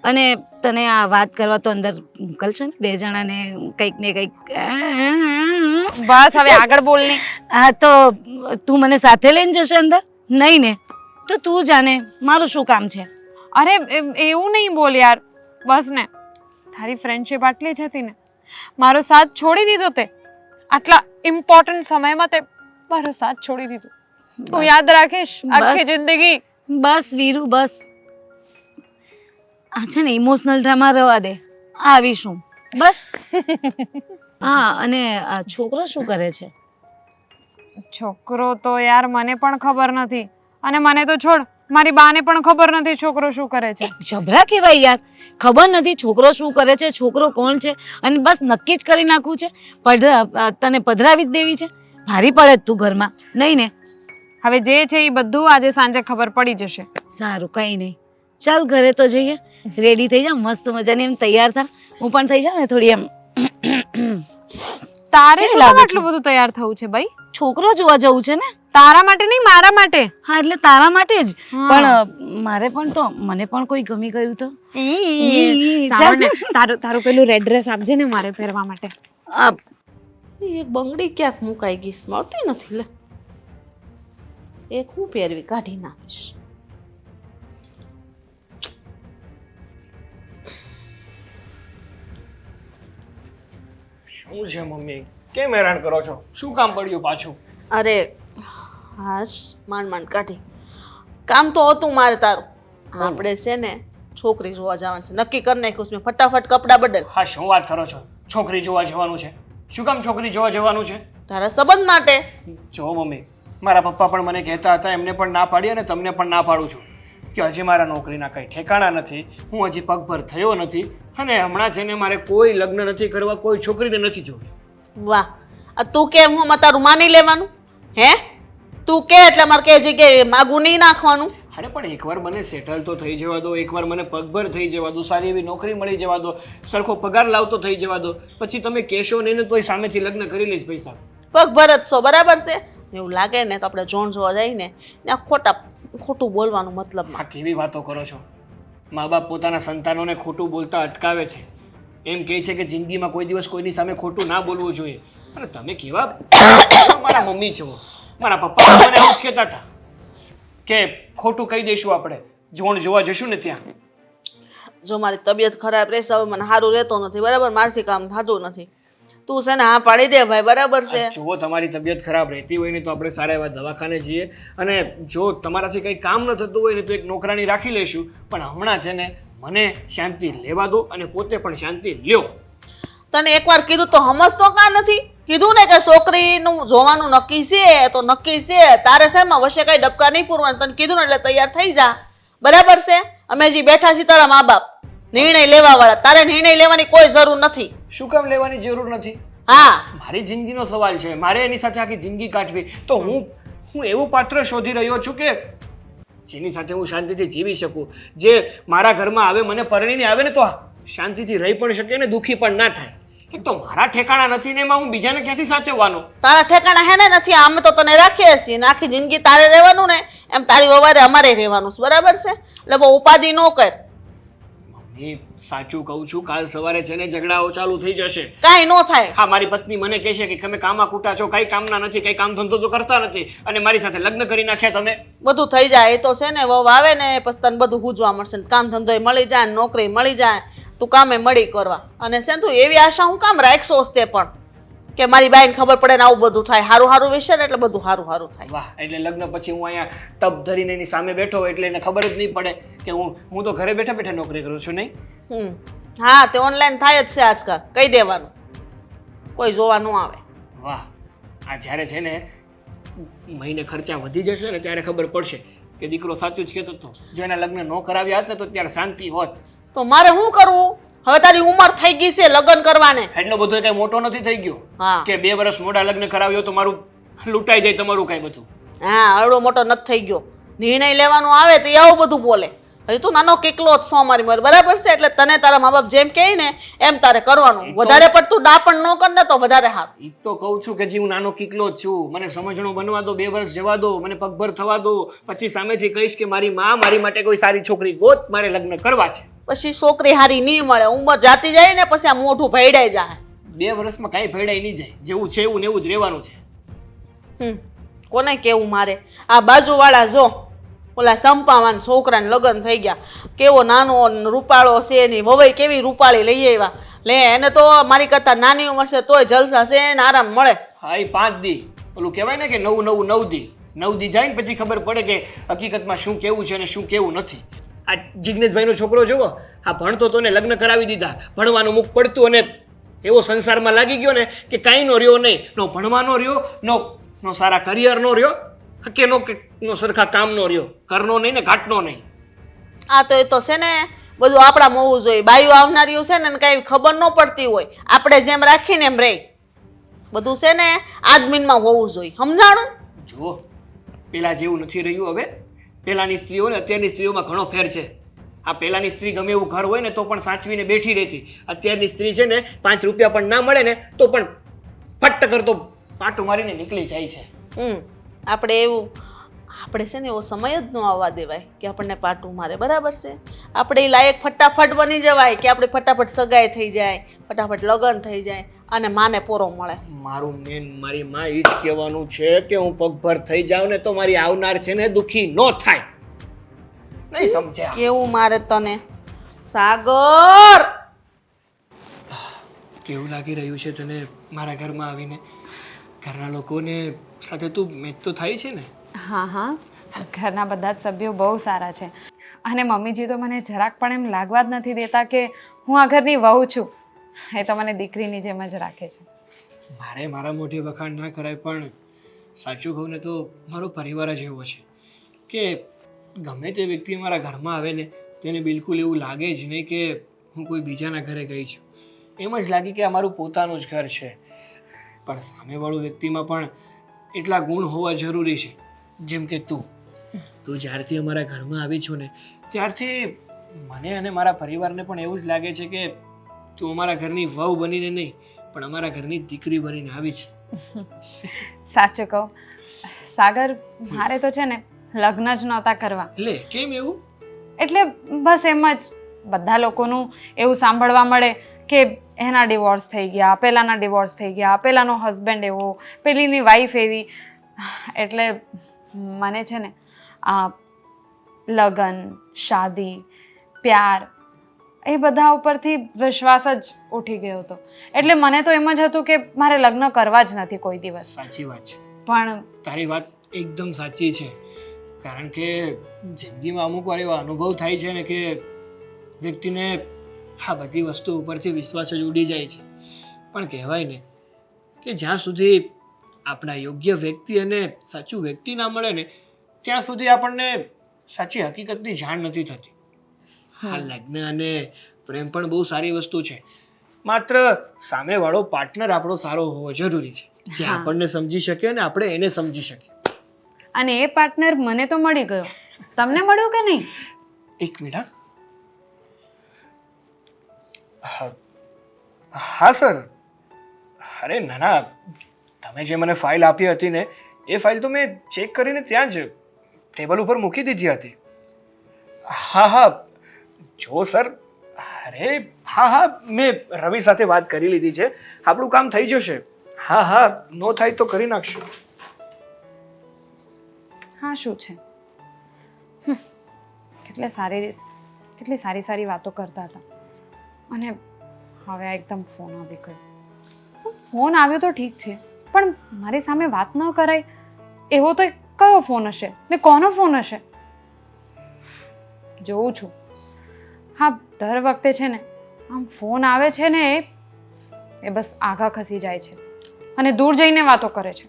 અને તને આ વાત કરવા તો અંદર મોકલશે ને બે જણાને કંઈક ને કંઈક. બસ હવે આગળ બોલ ને. હા તો તું મને સાથે લઈને જશે અંદર? નહીં ને, તો તું જાને, મારું શું કામ છે? અરે એવું નહીં બોલ યાર, બસ ને. તારી ફ્રેન્ડશિપ આટલી જ હતી ને, મારો સાથ છોડી દીધો તે. આટલા ઇમ્પોર્ટન્ટ સમયમાં તે મારો સાથ છોડી દીધો. તું યાદ રાખીશ આખી જિંદગી. બસ વીરુ, બસ. આ છે ને ઇમોશનલ ડ્રામા રવા દે, આવીશું બસ. હા, અને આ છોકરો શું કરે છે? છોકરો તો યાર મને પણ ખબર નથી, અને મને તો છોડ, મારી બાને પણ ખબર નથી છોકરો શું કરે છે. જબરા કહેવાય યાર, ખબર નથી છોકરો શું કરે છે, છોકરો કોણ છે, અને બસ નક્કી જ કરી નાખવું છે. તને પધરાવી જ દેવી છે? ભારી પડે તું ઘરમાં, નહીં ને? હવે જે છે એ બધું આજે સાંજે ખબર પડી જશે. સારું, કંઈ નહીં, ચાલ ઘરે તો જઈએ. રેડી થઈ જા, મસ્ત મજાની એમ તૈયાર થા. હું પણ થઈ જાઉં ને થોડી એમ. તારે શું કામ આટલું બધું તૈયાર થવું છે ભાઈ? છોકરો જોવા જવું છે ને. તારા માટે નહીં, મારા માટે. હા એટલે તારા માટે જ, પણ મારે પણ તો, મને પણ કોઈ ગમી ગયું તો. સારું ને, તારું પેલું રેડ ડ્રેસ આપજે ને મારે પહેરવા માટે. એ બંગડી ક્યાંક મુકાઈ ગઈ, મળતી નથી. લે, એક હું પહેરવી, કાઢી નાખીશ. શું છે મમ્મી, કેમ હેરાન કરો છો? શું કામ પડ્યું પાછું? અરે હાશ, માંડ માંડ કાઢી. કામ તો હતું મારે તારું. આપણે છે ને છોકરી જોવા જવાનું છે, નક્કી કરી નાખ્યું છે. ફટાફટ કપડાં બદલ. હા, શું વાત કરો છો? છોકરી જોવા જવાનું છે? શું કામ છોકરી જોવા જવાનું છે? તારા સંબંધ માટે. જો મમ્મી, મારા પપ્પા પણ મને કહેતા હતા, એમને પણ ના પાડી અને તમને પણ ના પાડું છું કે હજી મારા નોકરીના કંઈ ઠેકાણા નથી, હું હજી પગભર થયો નથી અને હમણાં છે ને મારે કોઈ લગ્ન નથી કરવા, કોઈ છોકરીને નથી જોવી. વાહ, આ તું કેમ હું તારું માની લેવાનું? હે, તું કે એટલે મારે કે જગ્યાએ માગું નહીં નાખવાનું. અરે પણ એકવાર મને સેટલ તો થઈ જવા દો, એકવાર મને પગભર થઈ જવા દો, સારી એવી નોકરી મળી જવા દો, સરખો પગાર લાવતો થઈ જવા દો, પછી તમે કહેશો નહીં ને તોય સામેથી લગ્ન કરી લઈશ પૈસા. પગ ભરત છો, બરાબર છે? એવું લાગે ને તો આપણે જોણ જોવા જઈએ ને ત્યાં ખોટું બોલવાનું મતલબ. આ કેવી વાતો કરો છો? મા બાપ પોતાના સંતાનોને ખોટું બોલતા અટકાવે છે, એમ કહે છે કે જિંદગીમાં કોઈ દિવસ કોઈની સામે ખોટું ના બોલવું જોઈએ. અને તમે કેવા મારા મમ્મી છો, મારા પપ્પા મને એવું જ કહેતા હતા કે ખોટું કહી દઈશું આપણે, જોણ જોવા જશું ને ત્યાં. જો મારી તબિયત ખરાબ રહેશે, હવે મને સારું રહેતો નથી, બરાબર? મારથી કામ થતું નથી. તું છે ને હા પાડી દે ભાઈ, બરાબર છે? જુઓ, તમારી તબિયત ખરાબ રહેતી હોય ને તો આપણે સારા એવા દવાખાને જઈએ, અને જો તમારાથી કંઈ કામ ન થતું હોય ને તો એક નોકરાણી રાખી લઈશું. પણ હમણાં છે ને મને શાંતિ લેવા દો અને પોતે પણ શાંતિ લ્યો. તને એકવાર કીધું તો સમજતો કાં નથી? કીધું ને કે છોકરીનું જોવાનું નક્કી છે તો નક્કી છે, તારે શેમાં વશે કઈ ડબકા નહીં પૂરવાનું. તને કીધું ને એટલે તૈયાર થઈ જા, બરાબર છે? અમે જે બેઠા છીએ તારા મા બાપ, નિર્ણય લેવા વાળા. તારે નિર્ણય લેવાની કોઈ જરૂર નથી. શું કામ લેવાની જરૂર નથી? હા, મારી જિંદગીનો સવાલ છે, મારે એની સાથે આખી જિંદગી કાઢવી. તો હું એવું પાત્ર શોધી રહ્યો છું કે જેની સાથે હું શાંતિથી જીવી શકું, જે મારા ઘરમાં આવે, મને પરણીને આવે ને તો શાંતિથી રહી પણ શકે ને દુઃખી પણ ના થાય. એક તો મારા ઠેકાણા નથી ને એમાં હું બીજાને ક્યાંથી સાચવવાનો? તારા ઠેકાણા હે ને નથી. અમે તો તને રાખીએ છીએ, આખી જિંદગી તારે રહેવાનું ને એમ તારી વવારે અમારે રહેવાનું છે, બરાબર છે? એટલે બહુ ઉપાધિ ન કર. મમ્મી, સાચું કહું છું, કાલ સવારે છે ને ઝઘડાઓ ચાલુ થઈ જશે. કાંઈ ન થાય. હા, મારી પત્ની મને કહે છે કે તમે કામા કૂટા છો, કઈ કામના નથી, કઈ કામ ધંધો તો કરતા નથી, અને મારી સાથે લગ્ન કરી નાખ્યા તમે. બધું થઈ જાય એ તો છે ને, વહુ આવે ને પછી તને બધું પૂજવા મળશે, કામ ધંધો મળી જાય, નોકરી મળી જાય, તું કામે મળી કરવા. અને છે તું એવી આશા હું કામ રાખશો તે પણ કે મારી બાઈને ખબર પડે ને આવું બધું થાય? સારું સારું વિશે ને એટલે બધું સારું સારું થાય. વાહ, એટલે લગ્ન પછી હું અહીંયા તપ ધરીને એની સામે બેઠો એટલે એને ખબર જ નહીં પડે કે હું તો ઘરે બેઠા બેઠા નોકરી કરું છું. નહીં? હા, તે ઓનલાઈન થાય જ છે આજકાલ, કહી દેવાનું, કોઈ જોવા ન આવે. વાહ, આ જ્યારે છે ને મહિને ખર્ચા વધી જશે ને ત્યારે ખબર પડશે કે દીકરો સાચું જ કહેતો હતો. જો એના લગ્ન ન કરાવ્યા હોત ને તો ત્યારે શાંતિ હોત. તો મારે શું કરવું? હવે તારી ઉંમર થઈ ગઈ છે લગ્ન કરવાને. એટલો બધો કઈ મોટો નથી થઈ ગયો હા, કે 2 વર્ષ મોડા લગ્ન કરાવ્યો તો મારું લૂંટાઈ જાય તમારું કઈ બધું. હા, અડો મોટો નથી થઈ ગયો. નિર્ણય લેવાનો આવે તો આવું બધું બોલે. હજી તું નાનો કેટલો જ છો મારી મર, બરાબર છે? એટલે તને તારા મા બાપ જેમ કહે ને એમ તારે કરવાનું. વધારે પડતું ના પણ ન કર ને તો વધારે સારું. એ તો કહું છું કે જી હું નાનો કીકલો જ છું, મને સમજણો બનવા દો, 2 વર્ષ જવા દો, મને પગભર થવા દો, પછી સામેથી કહીશ કે મારી માં મારી માટે કોઈ સારી છોકરી ગોત, મારે લગ્ન કરવા છે. પછી છોકરી હારી નહીં મળે, ઉંમર જાતી જાય ને પછી આ મોઢું ભેડાઈ જાય. 2 વર્ષમાં કાંઈ ભેડાઈ નહીં જાય, જેવું છે એવું ને એવું જ રહેવાનું છે. કોને કેવું મારે? આ બાજુવાળા જો ઓલા સંપાવાન છોકરાને લગ્ન થઈ ગયા, કેવો નાનો રૂપાળો છે, એની વવાઈ કેવી રૂપાળી લઈ આવ્યા. લે, એને તો મારી કરતાં નાની ઉંમર છે તોય જલસા છે ને આરામ મળે. હા, એ 5 દી ઓલું કહેવાય ને કે 9 દી 9 દી જાય ને પછી ખબર પડે કે હકીકતમાં શું કેવું છે અને શું કેવું નથી. આ જિજ્ઞેશભાઈનો છોકરો જુઓ, આ ભણતો તો ને લગ્ન કરાવી દીધા, ભણવાનું મુખ પડતું અને એવો સંસારમાં લાગી ગયો ને કે કાંઈ નો રહ્યો નહીં, નો ભણવાનો રહ્યો, નો સારા કરિયરનો રહ્યો, કે નો સરખા કામનો રહ્યો, ઘરનો નહીં ને ઘાટનો નહીં. આ તો એ તો છે ને બધું આપણા હોવું જોઈએ. બાયું આવનારીઓ છે ને કાંઈ ખબર ન પડતી હોય, આપણે જેમ રાખીને એમ રહી. બધું છે ને આદમીનમાં હોવું જોઈએ, સમજાણું? જુઓ, પેલા જેવું નથી રહ્યું હવે. પહેલાંની સ્ત્રીઓ ને અત્યારની સ્ત્રીઓમાં ઘણો ફેર છે. આ પહેલાંની સ્ત્રી ગમે એવું ઘર હોય ને તો પણ સાચવીને બેઠી રહેતી. અત્યારની સ્ત્રી છે ને 5 રૂપિયા પણ ના મળે ને તો પણ ફટ કરતો પાટું મારીને નીકળી જાય છે. આપણે છે ને એવો સમય જ ન આવવા દેવાય કે આપણને પાટું મારે, બરાબર છે? આપણે એ લાયક ફટાફટ બની જવાય કે આપણે ફટાફટ સગાઈ થઈ જાય, ફટાફટ લગ્ન થઈ જાય અને માને પોરો મળે. મારી માં એ જ કહેવાનું છે કે હું પગભર થઈ જાઉં ને તો મારી આવનાર છે ને દુઃખી ન થાય. નહીં સમજ્યા? કેવું મારે તને સાગર? કેવું લાગી રહ્યું છે તને મારા ઘરમાં આવીને? ઘરના લોકોને સાથે તું મેચ તો થાય છે ને? હા, ઘરના બધા જ સભ્યો બહુ સારા છે, અને મમ્મીજી તો મને જરાક પણ એમ લાગવા જ નથી દેતા કે હું આ ઘરની વહુ છું. એ તો મને દીકરીની જેમ જ રાખે છે. મારે મારા મોઢે વખાણ ના કરાય, પણ સાચું કહું ને તો મારો પરિવાર જ એવો છે કે ગમે તે વ્યક્તિ મારા ઘરમાં આવે ને તેને બિલકુલ એવું લાગે જ નહીં કે હું કોઈ બીજાના ઘરે ગઈ છું. એમ જ લાગે કે આ મારું પોતાનું જ ઘર છે. પણ સામેવાળું વ્યક્તિમાં પણ એટલા ગુણ હોવા જરૂરી છે. જેમ કે તું જ્યારથી અમારા ઘરમાં આવી છો ને ત્યારથી મને અને મારા પરિવારને પણ એવું જ લાગે છે કે તું અમારા ઘરની વહુ બનીને નહીં પણ અમારા ઘરની દીકરી બનીને આવી છે. સાચું કહું સાગર, મારે તો છે ને લગ્ન જ નહોતા કરવા. લે, કેમ એવું? એટલે બસ એમ જ બધા લોકોનું એવું સાંભળવા મળે કે એના ડિવોર્સ થઈ ગયા, પેલાના ડિવોર્સ થઈ ગયા, પેલાનો હસબન્ડ એવો, પેલીની વાઈફ એવી. એટલે મને છે ને આ લગ્ન, શાદી, પ્યાર એ બધા ઉપરથી વિશ્વાસ જ ઉઠી ગયો હતો. એટલે મને તો એમ જ હતું કે મારે લગ્ન કરવા જ નથી કોઈ દિવસ. સાચી વાત છે, પણ તારી વાત એકદમ સાચી છે. કારણ કે જિંદગીમાં અમુક વાર એવા અનુભવ થાય છે ને કે વ્યક્તિને આ બધી વસ્તુ ઉપરથી વિશ્વાસ જ ઉડી જાય છે. પણ કહેવાય ને કે જ્યાં સુધી આપણા યોગ્ય વ્યક્તિ અને સાચું વ્યક્તિ ના મળે ને ત્યાં સુધી આપણને સાચી હકીકતની જાણ નથી થતી. હા, લગ્ન અને પ્રેમ પણ બહુ સારી વસ્તુ છે. માત્ર સામેવાળો પાર્ટનર આપણો સારો હોવો જરૂરી છે, જે આપણને સમજી શકે અને આપણે એને સમજી શકીએ. અને એ પાર્ટનર મને તો મળી ગયો. તમને મળ્યું કે નહીં? એક મિનિટ. હા સર. અરે ના ના, તમે જે મને ફાઇલ આપી હતી ને એ ફાઇલ તો મેં ચેક કરીને ત્યાં જ ટેબલ ઉપર મૂકી દીધી હતી. હા હા જો સર, અરે હા હા, મેં રવિ સાથે વાત કરી લીધી છે. આપણું કામ થઈ જશે. હા હા, નો થાય તો કરી નાખશું. હા, શું છે? કેટલી સારી વાતો કરતા હતા અને હવે આ એકદમ ફોન આવી ગયો. ફોન આવ્યો તો ઠીક છે, પણ મારી સામે વાત ન કરાય એવો તો કયો ફોન હશે ને કોનો ફોન હશે? જોઉં છું. હા, દર વખતે છે ને આમ ફોન આવે છે ને એ બસ આગા ખસી જાય છે અને દૂર જઈને વાતો કરે છે.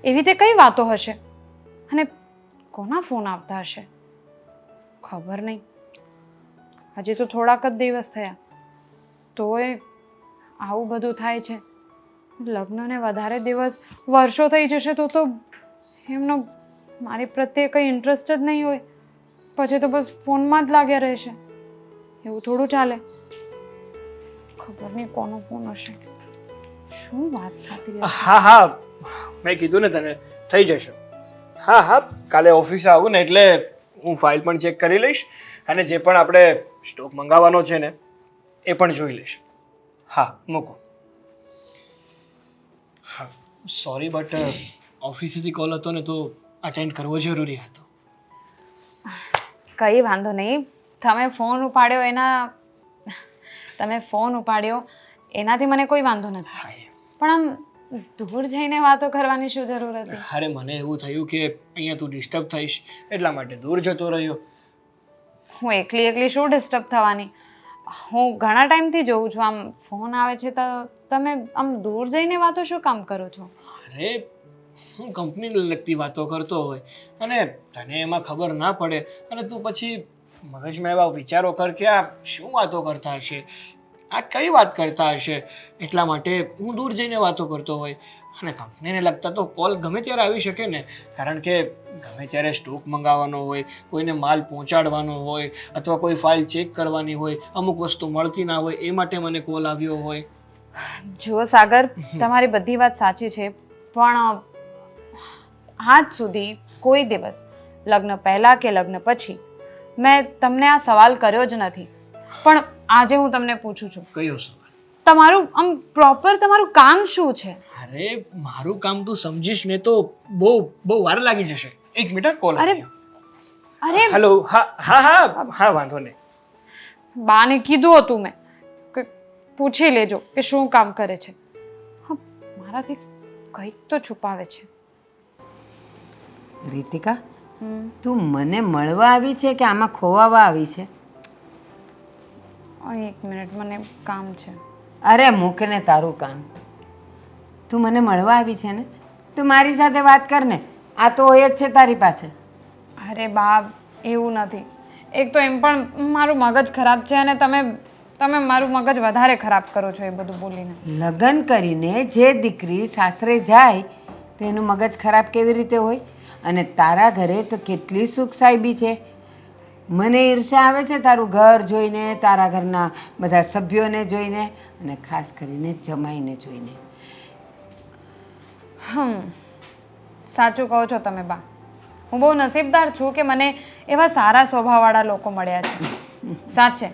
એવી તે કઈ વાતો હશે અને કોના ફોન આવતા હશે? ખબર નહીં. હજી તો થોડાક જ દિવસ થયા તોય આવું બધું થાય છે. લગ્નને વધારે દિવસ, વર્ષો થઈ જશે તો એમનો મારી પ્રત્યે કંઈ ઇન્ટરેસ્ટ જ નહીં હોય. પછી તો બસ ફોનમાં જ લાગ્યા રહેશે. એવું થોડું ચાલે. ખબર નહીં કોનો ફોન હશે. શું વાત થતી હશે? હા હા, મેં કીધું ને તને, થઈ જશે. હા હા, કાલે ઓફિસે આવું ને એટલે હું ફાઇલ પણ ચેક કરી લઈશ અને જે પણ આપણે સ્ટોક મંગાવવાનો છે ને એ પણ જોઈ લઈશ. હા, મૂકો. હા, સોરી બટ ઓફિસેથી કોલ હતો ને તો અટેન્ડ કરવો જરૂરી હતો. કંઈ વાંધો નહીં. તમે ફોન ઉપાડ્યો એનાથી મને કોઈ વાંધો નથી. હા, પણ આમ દૂર જઈને વાતો કરવાની શું જરૂર હતી? અરે મને એવું થયું કે અહીંયા તું ડિસ્ટર્બ થઈશ એટલા માટે દૂર જતો રહ્યો. હું એકલી શું ડિસ્ટર્બ થવાની? હું ઘણા ટાઈમથી જોઉં છું આમ ફોન આવે છે તો તમે આમ દૂર જઈને વાતો શું કામ કરો છો? અરે હું કંપનીને લગતી વાતો કરતો હોય અને તને એમાં ખબર ના પડે અને તું પછી મગજમાં એવા વિચારો કર કે આ શું વાતો કરતા હશે, આ કઈ વાત કરતા હશે. એટલા માટે હું દૂર જઈને વાતો કરતો હોય. અને કંપનીને લગતા તો કોલ ગમે ત્યારે આવી શકે ને, કારણ કે ગમે ત્યારે સ્ટોક મંગાવવાનો હોય, કોઈને માલ પહોંચાડવાનો હોય અથવા કોઈ ફાઇલ ચેક કરવાની હોય, અમુક વસ્તુ મળતી ના હોય એ માટે મને કોલ આવ્યો હોય. જુઓ સાગર, તમારી બધી વાત સાચી છે, પણ આજ સુધી કોઈ દિવસ લગ્ન પહેલાં કે લગ્ન પછી મેં તમને આ સવાલ કર્યો જ નથી. પણ આજે હું તમને પૂછું છું, કયો સવાલ? તમારું આમ પ્રોપર તમારું કામ શું છે? અરે મારું કામ તું સમજીશ ને તો બહુ વાર લાગી જશે. એક મિનિટ, કોલ. અરે હેલો. હા હા હા હા, વાંધો નહીં. બાને કીધું હતું મેં કે પૂછી લેજો કે શું કામ કરે છે. હા, મારાથી કંઈક તો છુપાવે છે. રીતિકા, તું મને મળવા આવી છે કે આમાં ખોવાવા આવી છે? એક મિનિટ, મને કામ છે. અરે મૂકને તારું કામ. તું મને મળવા આવી છે ને, તું મારી સાથે વાત કર ને. આ તો હોય જ છે તારી પાસે. અરે બા એવું નથી. એક તો એમ પણ મારું મગજ ખરાબ છે અને તમે મારું મગજ વધારે ખરાબ કરો છો એ બધું બોલીને. લગ્ન કરીને જે દીકરી સાસરે જાય તો એનું મગજ ખરાબ કેવી રીતે હોય? અને તારા ઘરે તો કેટલી સુખ સાહેબી છે. મને ઈર્ષ્યા આવે છે તારું ઘર જોઈને, તારા ઘરના બધા સભ્યોને જોઈને, અને ખાસ કરીને જમાઈને જોઈને. સાચું કહો છો તમે બા. હું બહુ નસીબદાર છું કે મને એવા સારા સ્વભાવવાળા લોકો મળ્યા છે. સાચે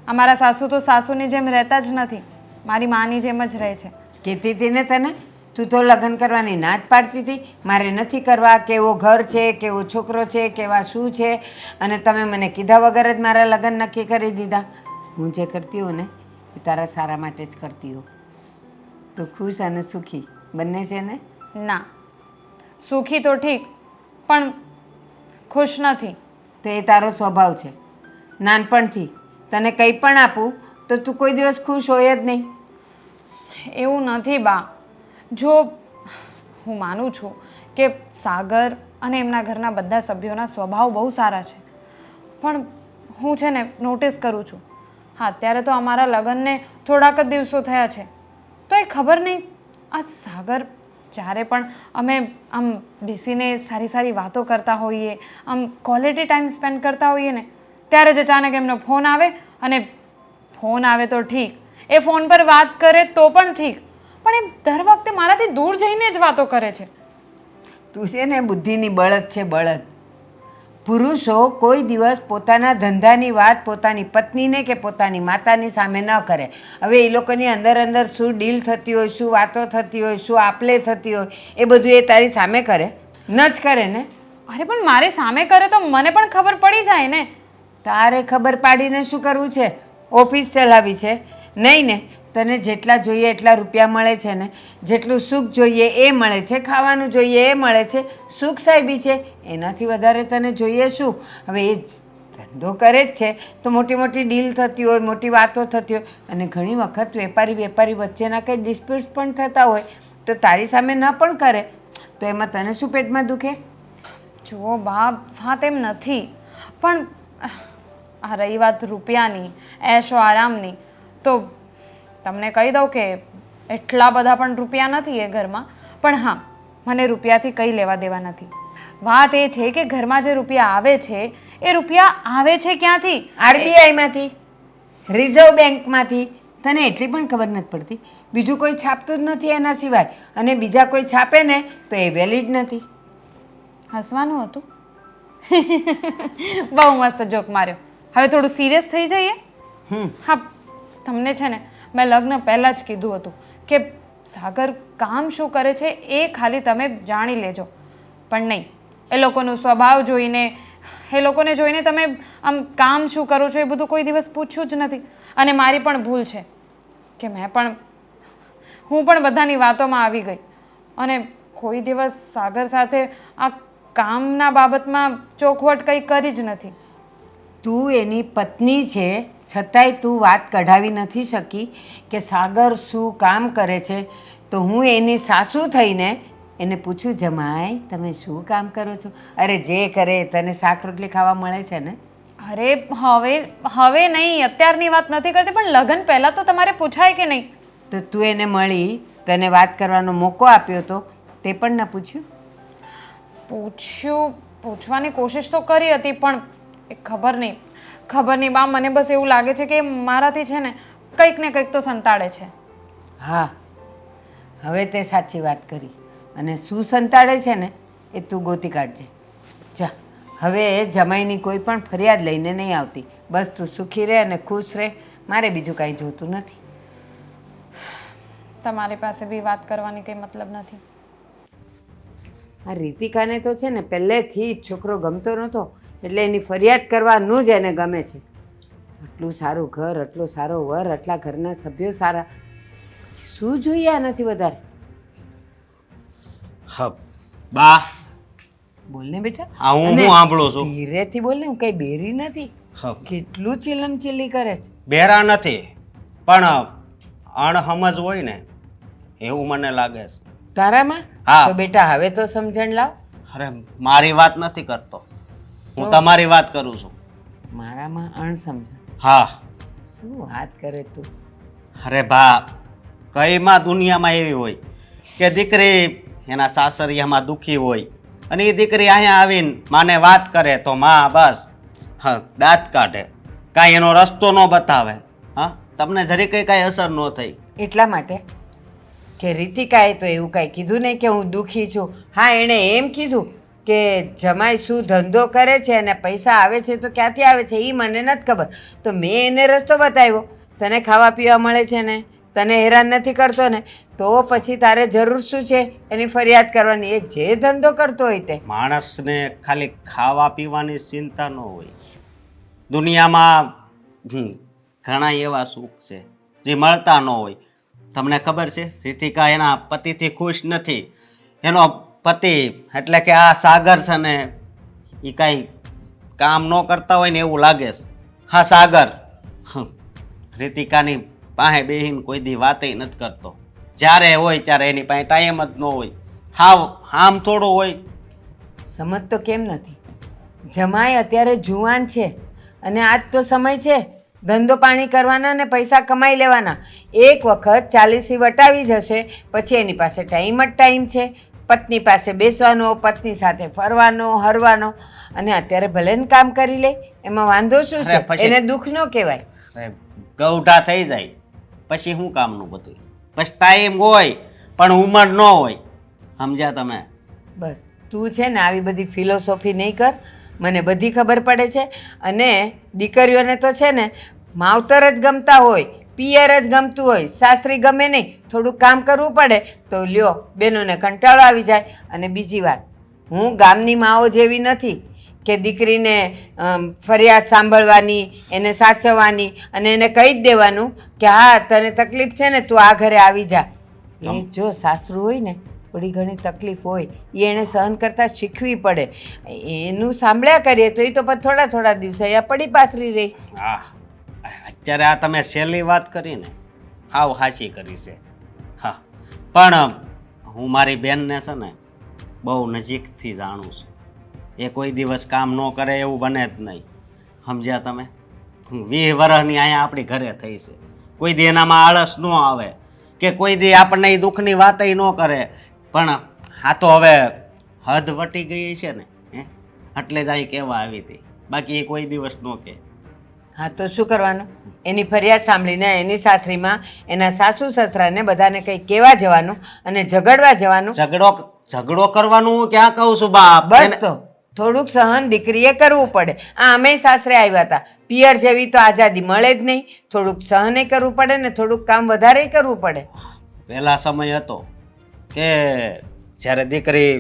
અમારા સાસુ તો સાસુની જેમ રહેતા જ નથી, મારી માની જેમ જ રહે છે. કહેતી હતી ને તને, તું તો લગ્ન કરવાની ના જ પાડતી હતી. મારે નથી કરવા, કેવો ઘર છે, કેવો છોકરો છે, કેવા શું છે, અને તમે મને કીધા વગર જ મારા લગ્ન નક્કી કરી દીધા. હું જે કરતી હોઉં ને એ તારા સારા માટે જ કરતી હોઉં. તો ખુશ અને સુખી બંને છે ને? ના, સુખી તો ઠીક પણ ખુશ નથી. તો એ તારો સ્વભાવ છે. નાનપણથી તને કંઈ પણ આપું તો તું કોઈ દિવસ ખુશ હોય જ નહીં. એવું નથી બા. જો હું માનું છું કે સાગર અને એમના ઘરના બધા સભ્યોના સ્વભાવ બહુ સારા છે, પણ હું છે ને નોટિસ કરું છું. હા, અત્યારે તો અમારા લગ્નને થોડાક જ દિવસો થયા છે, તો એ ખબર નહીં આ સાગર જ્યારે પણ અમે આમ બેસીને સારી સારી વાતો કરતા હોઈએ, આમ ક્વોલિટી ટાઈમ સ્પેન્ડ કરતા હોઈએ ને, ત્યારે જ અચાનક એમનો ફોન આવે. અને ફોન આવે તો ઠીક, એ ફોન પર વાત કરે તો પણ ઠીક, પણ એ દર વખતે મારાથી દૂર જઈને જ વાતો કરે છે. તું છે ને બુદ્ધિની બળદ છે, બળદ. પુરુષો કોઈ દિવસ પોતાના ધંધાની વાત પોતાની પત્નીને કે પોતાની માતાની સામે ન કરે. હવે એ લોકોની અંદર અંદર શું ડીલ થતી હોય, શું વાતો થતી હોય, શું આપલે થતી હોય, એ બધું એ તારી સામે કરે? ન જ કરે ને. અરે પણ મારી સામે કરે તો મને પણ ખબર પડી જાય ને. તારે ખબર પાડીને શું કરવું છે? ઓફિસ ચલાવી છે નહીં ને? તને જેટલા જોઈએ એટલા રૂપિયા મળે છે ને, જેટલું સુખ જોઈએ એ મળે છે, ખાવાનું જોઈએ એ મળે છે, સુખ સાહેબી છે, એનાથી વધારે તને જોઈએ શું? હવે એ ધંધો કરે જ છે તો મોટી મોટી ડીલ થતી હોય, મોટી વાતો થતી હોય, અને ઘણી વખત વેપારી વચ્ચેના કંઈ ડિસ્પ્યુટ્સ પણ થતા હોય, તો તારી સામે ન પણ કરે તો એમાં તને શું પેટમાં દુખે? જુઓ બા, વાત એમ નથી, પણ આ રહી વાત રૂપિયાની, એશો આરામની, તો તમને કહી દઉં કે એટલા બધા પણ રૂપિયા નથી એ ઘરમાં. પણ હા, મને રૂપિયાથી કંઈ લેવા દેવા નથી. વાત એ છે કે ઘરમાં જે રૂપિયા આવે છે એ રૂપિયા આવે છે ક્યાંથી? RBIમાંથી, રિઝર્વ બેંકમાંથી. તને એટલી પણ ખબર નથી પડતી? બીજું કોઈ છાપતું જ નથી એના સિવાય, અને બીજા કોઈ છાપે ને તો એ વેલિડ નથી. હસવાનું હતું? બહુ મસ્ત જોક માર્યો. હવે થોડું સિરિયસ થઈ જઈએ. હા, તમને છે ને મેં લગ્ન પહેલાં જ કીધું હતું કે સાગર કામ શું કરે છે એ ખાલી તમે જાણી લેજો, પણ નહીં, એ લોકોનો સ્વભાવ જોઈને, એ લોકોને જોઈને તમે આમ કામ શું કરો છો એ બધું કોઈ દિવસ પૂછ્યું જ નથી. અને મારી પણ ભૂલ છે કે હું પણ બધાની વાતોમાં આવી ગઈ અને કોઈ દિવસ સાગર સાથે આ કામના બાબતમાં ચોખવટ કંઈ કરી જ નથી. તું એની પત્ની છે છતાંય તું વાત કઢાવી નથી શકી કે સાગર શું કામ કરે છે. તો હું એની સાસુ થઈને એને પૂછું, જમાઈ તમે શું કામ કરો છો? અરે જે કરે તને શાક રોટલી ખાવા મળે છે ને? અરે હવે નહીં, અત્યારની વાત નથી કરતી, પણ લગ્ન પહેલાં તો તમારે પૂછાય કે નહીં? તો તું એને મળી, તને વાત કરવાનો મોકો આપ્યો તો તે પણ ન પૂછ્યું? પૂછવાની કોશિશ તો કરી હતી, પણ એ ખબર નહીં બા, મને બસ એવું લાગે છે કે મારાથી છે ને કંઈક ને કંઈક તો સંતાડે છે. હા, હવે તે સાચી વાત કરી. અને શું સંતાડે છે ને એ તું ગોતી કાઢજે. જા, હવે જમાઈની કોઈ પણ ફરિયાદ લઈને નહીં આવતી. બસ તું સુખી રહે અને ખુશ રહે, મારે બીજું કાંઈ જોતું નથી. તમારી પાસે બી વાત કરવાની કંઈ મતલબ નથી. આ રીતિકાને તો છે ને પહેલેથી જ છોકરો ગમતો નહોતો, એટલે એની ફરિયાદ કરવાનું જ એને ગમે છે. આટલું સારું ઘર, આટલો સારો વર, આટલા ઘરના સભ્યો સારા, શું જોઈએ આનાથી વધારે? હા બા, બોલ ને બેટા. હા હું અને સાંભળું છું. ધીરેથી બોલ ને, હું કઈ બેરી નથી. હા, કેટલું ચીલમ ચીલી કરે છે. બેરા નથી, પણ અણહમજ હોય ને એવું મને લાગે છે. તારામાં હા. તો બેટા હવે તો સમજણ લાવ. અરે મારી વાત નથી કરતો, હું તમારી વાત કરું છું. મારામાં અણસમજણ. હા. શું વાત કરે તું? અરે બા, કઈમાં દુનિયામાં એવી હોય કે દીકરી એના સાસરિયામાં દુઃખી હોય અને એ દીકરી અહીંયા આવીને માને વાત કરે તો માં બસ દાંત કાઢે, કાંઈ એનો રસ્તો ન બતાવે. હા, તમને જરી કાંઈ અસર ન થઈ. એટલા માટે કે રીતિકાએ તો એવું કાંઈ કીધું નહીં કે હું દુઃખી છું. હા, એણે એમ કીધું કે જમાઈ શું ધંધો કરે છે અને પૈસા આવે છે તો ક્યાંથી આવે છે એ મને નથી ખબર. તો મેં એને રસ્તો બતાવ્યો. તને ખાવા પીવા મળે છે ને, તને હેરાન નથી કરતો ને, તો પછી તારે જરૂર શું છે એની ફરિયાદ કરવાની? એ જે ધંધો કરતો હોય તે. માણસને ખાલી ખાવા પીવાની ચિંતા ન હોય. દુનિયામાં ઘણા એવા સુખ છે જે મળતા ન હોય. તમને ખબર છે, રીતિકા એના પતિથી ખુશ નથી. એનો પતિ એટલે કે આ સાગર છે ને એ કાંઈ કામ ન કરતા હોય ને એવું લાગે છે. હા, સાગર રીતિકાની પાસે બેહીને કોઈ દી વાતય નથી કરતો. જ્યારે હોય ત્યારે એની પાસે ટાઈમ જ ન હોય. હાવ આમ થોડું હોય. સમજતો કેમ નથી? જમાઈ અત્યારે જુવાન છે અને આજ તો સમય છે ધંધો પાણી કરવાના ને પૈસા કમાઈ લેવાના. એક વખત 40 વટાવી જશે પછી એની પાસે ટાઈમ જ ટાઈમ છે. પત્ની પાસે બેસવાનો, પત્ની સાથે ફરવાનો, હરવાનો. અને અત્યારે ભલે ને કામ કરી લે, એમાં વાંધો શું અરે છે? પછી- એને દુઃખ ન કહેવાય. અરે ગૌઢા થઈ જાય પછી શું કામનું બધું? પછી ટાઈમ હોય પણ ઉંમર ન હોય. સમજ્યા તમે? બસ તું છે ને આવી બધી ફિલોસોફી નહીં કર. મને બધી ખબર પડે છે. અને દીકરીઓને તો છે ને માવતર જ ગમતા હોય, પિયર જ ગમતું હોય, સાસરી ગમે નહીં. થોડુંક કામ કરવું પડે તો લ્યો બેનોને કંટાળો આવી જાય. અને બીજી વાત, હું ગામની માઓ જેવી નથી કે દીકરીને ફરિયાદ સાંભળવાની, એને સાચવવાની અને એને કહી જ દેવાનું કે હા તને તકલીફ છે ને તું આ ઘરે આવી જા. એ જો સાસરું હોય ને થોડી ઘણી તકલીફ હોય એ એણે સહન કરતાં શીખવી પડે. એનું સાંભળ્યા કરીએ તો એ તો પછી થોડા થોડા દિવસે અહીંયા પડી પાથરી રહી. હા, અત્યારે આ તમે છેલ્લી વાત કરી ને હાવ હાચી કરી છે. હા, પણ હું મારી બેનને છે ને બહુ નજીકથી જાણું છું. એ કોઈ દિવસ કામ ન કરે એવું બને જ નહીં. સમજ્યા તમે? 20 વર્ષની અહીંયા આપણી ઘરે થઈ છે. કોઈ દી એનામાં આળસ ન આવે કે કોઈ દી આપણને એ દુઃખની વાતય ન કરે. પણ આ તો હવે હદ વટી ગઈ છે ને એટલે જ અહીં કહેવા આવી હતી. બાકી એ કોઈ દિવસ ન કહે. હા તો શું કરવાનું? એની ફરિયાદ સાંભળીને એની સાસરીમાં એના સાસુ સસરાને બધાને કંઈ કહેવા જવાનું અને ઝઘડવા જવાનું. ઝઘડો કરવાનું હું ક્યાં કહું છું બાપ? બસ તો થોડુંક સહન દીકરીએ કરવું પડે. આ અમે સાસરે આવ્યા હતા, પિયર જેવી તો આઝાદી મળે જ નહીં. થોડુંક સહને કરવું પડે ને થોડુંક કામ વધારે કરવું પડે. પહેલા સમય હતો કે જ્યારે દીકરી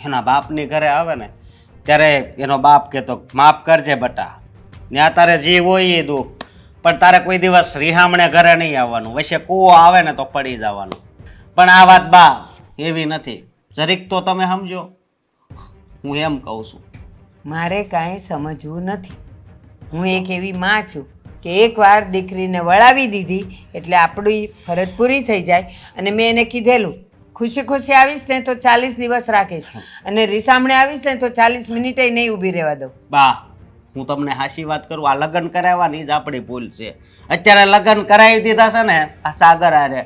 એના બાપની ઘરે આવે ને ત્યારે એનો બાપ કહેતો માફ કરજે બટા, ત્યાં તારે જે હોય એ દુઃખ, પણ તારે કોઈ દિવસ રિહામણે ઘરે નહીં આવવાનું. વચ્ચે કૂવો આવે ને તો પડી જવાનું. પણ આ વાત બા એવી નથી. જરીક તો તમે સમજો. હું એમ કહું છું. મારે કાંઈ સમજવું નથી. હું એક એવી માં છું કે એકવાર દીકરીને વળાવી દીધી એટલે આપણી ફરજ પૂરી થઈ જાય. અને મેં એને કીધેલું ખુશી ખુશી આવીશ ને તો 40 દિવસ રાખીશ અને રીસામણે આવીશ ને તો 40 મિનિટે નહીં ઊભી રહેવા દઉં. બા હું તમને હાચી વાત કરું, આ લગ્ન કરાવવાની જ આપણી ભૂલ છે. અત્યારે લગ્ન કરાવી દીધા છે ને આ સાગર આરે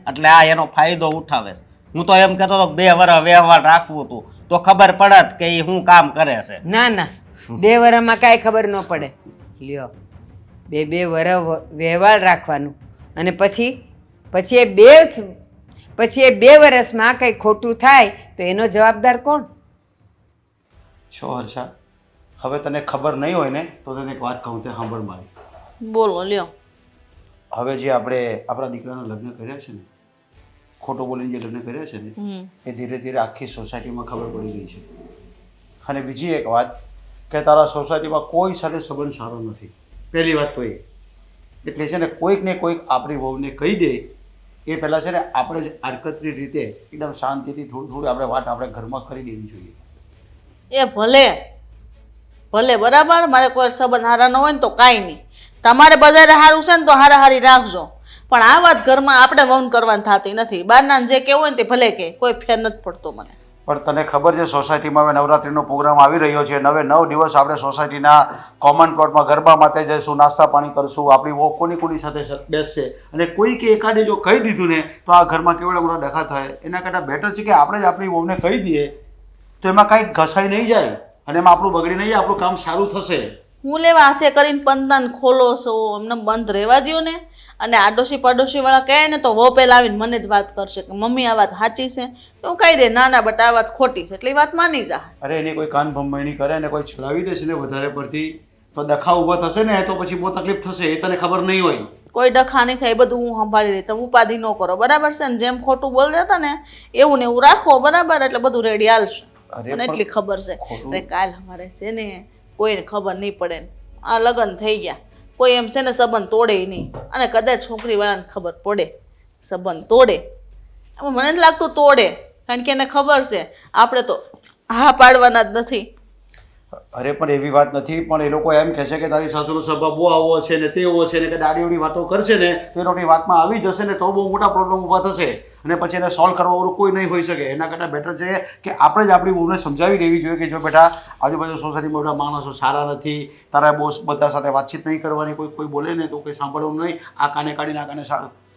એટલે આ એનો ફાયદો ઉઠાવે છે. હું તો એમ કહેતો હતો 2 વર્ષ વ્યવહાર રાખવું હતું તો ખબર પડત કે એ શું કામ કરે છે. ના ના 2 વર્ષમાં કાંઈ ખબર ન પડે. લ્યો 2 વર્ષ વ્યવહાર રાખવાનું અને પછી એ 2 વર્ષમાં કંઈ ખોટું થાય તો એનો જવાબદાર કોણ? છો હર્ષા, હવે તને ખબર નહીં હોય ને તો તને એક વાત કહું તે સાંભળ મારી. બોલો લ્યો. હવે જે આપણે આપણા દીકરાના લગ્ન કર્યા છે ને, ખોટું બોલીને જે લગ્ન કર્યા છે ને, એ ધીરે ધીરે આખી સોસાયટીમાં ખબર પડી ગઈ છે. અને બીજી એક વાત કે તારા સોસાયટીમાં કોઈ સાથે સંબંધ સારો નથી. પહેલી વાત તો એ. એટલે છે ને કોઈક ને કોઈક આપણી વહુને કહી દે એ પહેલાં છે ને આપણે જ આડકતરી રીતે એકદમ શાંતિથી થોડું આપણે વાત આપણે ઘરમાં કરી દેવી જોઈએ. એ ભલે ભલે બરાબર, મારે કોઈ સંબંધ હારા ન હોય ને તો કાંઈ નહીં. તમારે બધાને સારું છે ને તો હારાહારી રાખજો. પણ આ વાત ઘરમાં આપણે વહન કરવાની થતી નથી. બહારના જે કેવું હોય ને તે ભલે કે કોઈ ફેર નથી પડતો મને. પણ તને ખબર છે સોસાયટીમાં હવે નવરાત્રિનો પ્રોગ્રામ આવી રહ્યો છે. 9 દિવસ આપણે સોસાયટીના કોમન પ્લોટમાં ગરબા માટે જઈશું, નાસ્તા પાણી કરશું, આપણી વહુ કોની સાથે બેસશે, અને કોઈ કે એકાદે જો કહી દીધું ને તો આ ઘરમાં કેવડા મોટા ડખા થાય. એના કરતાં બેટર છે કે આપણે જ આપણી વહુને કહી દઈએ તો એમાં કાંઈ ઘસાઈ નહીં જાય અને એમાં આપણું બગડી નહીં જાય, આપણું કામ સારું થશે. હું લેવા હાથે કરીને પંદાન ખોલો છો, એમને બંધ રહેવા દો ને. અને આડોશી પડોશી વાળા કહે ને તો વો પહેલા આવીને મને જ વાત કરશે કે મમ્મી આ વાત સાચી છે, તો હું કહી દે ના ના બટ આ વાત ખોટી છે, એટલે એ વાત માની જા. અરે એની કોઈ કાન ભંભણી કરે ને કોઈ ચડાવી દેશે ને વધારે પડતી તો ડખા ઊભા થશે ને તો પછી બહુ તકલીફ થશે. એ તને ખબર નહીં હોય. કોઈ ડખા નહીં થાય, એ બધું હું સંભાળી દઈ, તમે ઉપાધિ ન કરો, બરાબર છે ને? જેમ ખોટું બોલતા હતા ને એવું ને એવું રાખો, બરાબર? એટલે બધું રેડી હાલશે. મને એટલી ખબર છે. અરે કાલ અમારે છે ને કોઈને ખબર નહીં પડે ને આ લગ્ન થઈ ગયા, કોઈ એમ છે ને સંબંધ તોડે નહીં, અને કદાચ છોકરી વાળાને ખબર પડે સંબંધ તોડે, મને નથી લાગતું તોડે, કારણ કે એને ખબર છે આપણે તો હા પાડવાના જ નથી. અરે પણ એવી વાત નથી, પણ એ લોકો એમ કહેશે કે તારી સાસુનો સ્વભાવ બહુ આવો છે ને તેવો છે ને કે દાડીઓની વાતો કરશે ને તો એ લોકોની વાતમાં આવી જશે ને તો બહુ મોટા પ્રોબ્લેમ ઊભા થશે અને પછી એને સોલ્વ કરવાવાળું કોઈ નહીં હોઈ શકે. એના કરતાં બેટર છે કે આપણે જ આપણી બહુને સમજાવી દેવી જોઈએ કે જો બેટા આજુબાજુ સોસાયટીમાં બધા માણસો સારા નથી, તારા બોસ બધા સાથે વાતચીત નહીં કરવાની, કોઈ બોલે ને તો કંઈ સાંભળવું નહીં, આ કાને કાઢીને આ કાને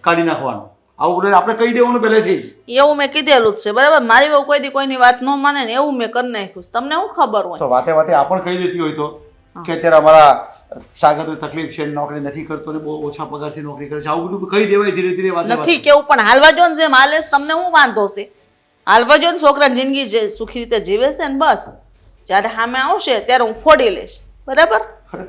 કાઢી નાખવાનું, આવું બધું આપણે કહી દેવાનું પહેલેથી. એવું મેં કીધેલું જ છે, બરાબર? મારી બહુ કોઈ દી કોઈની વાત ન માને ને એવું મેં કરી નાખ્યું. તમને શું ખબર હોય? તો વાતે વાતે આ પણ કહી દેતી હોય તો કે અત્યારે અમારા સાગરને તકલીફ છે, નોકરી નથી કરતો ને બહુ ઓછા પગારથી નોકરી કરે છે, આવું બધું કહી દેવાય ધીરે ધીરે. વાત નથી કેવું, પણ હાલવા જો ને જેમ હાલે છે, તમને શું વાંધો છે? હાલવા જો ને, છોકરાની જિંદગી જે સુખી રીતે જીવે છે ને, બસ જ્યારે સામે આવશે ત્યારે હું ફોડી લઈશ, બરાબર? અરે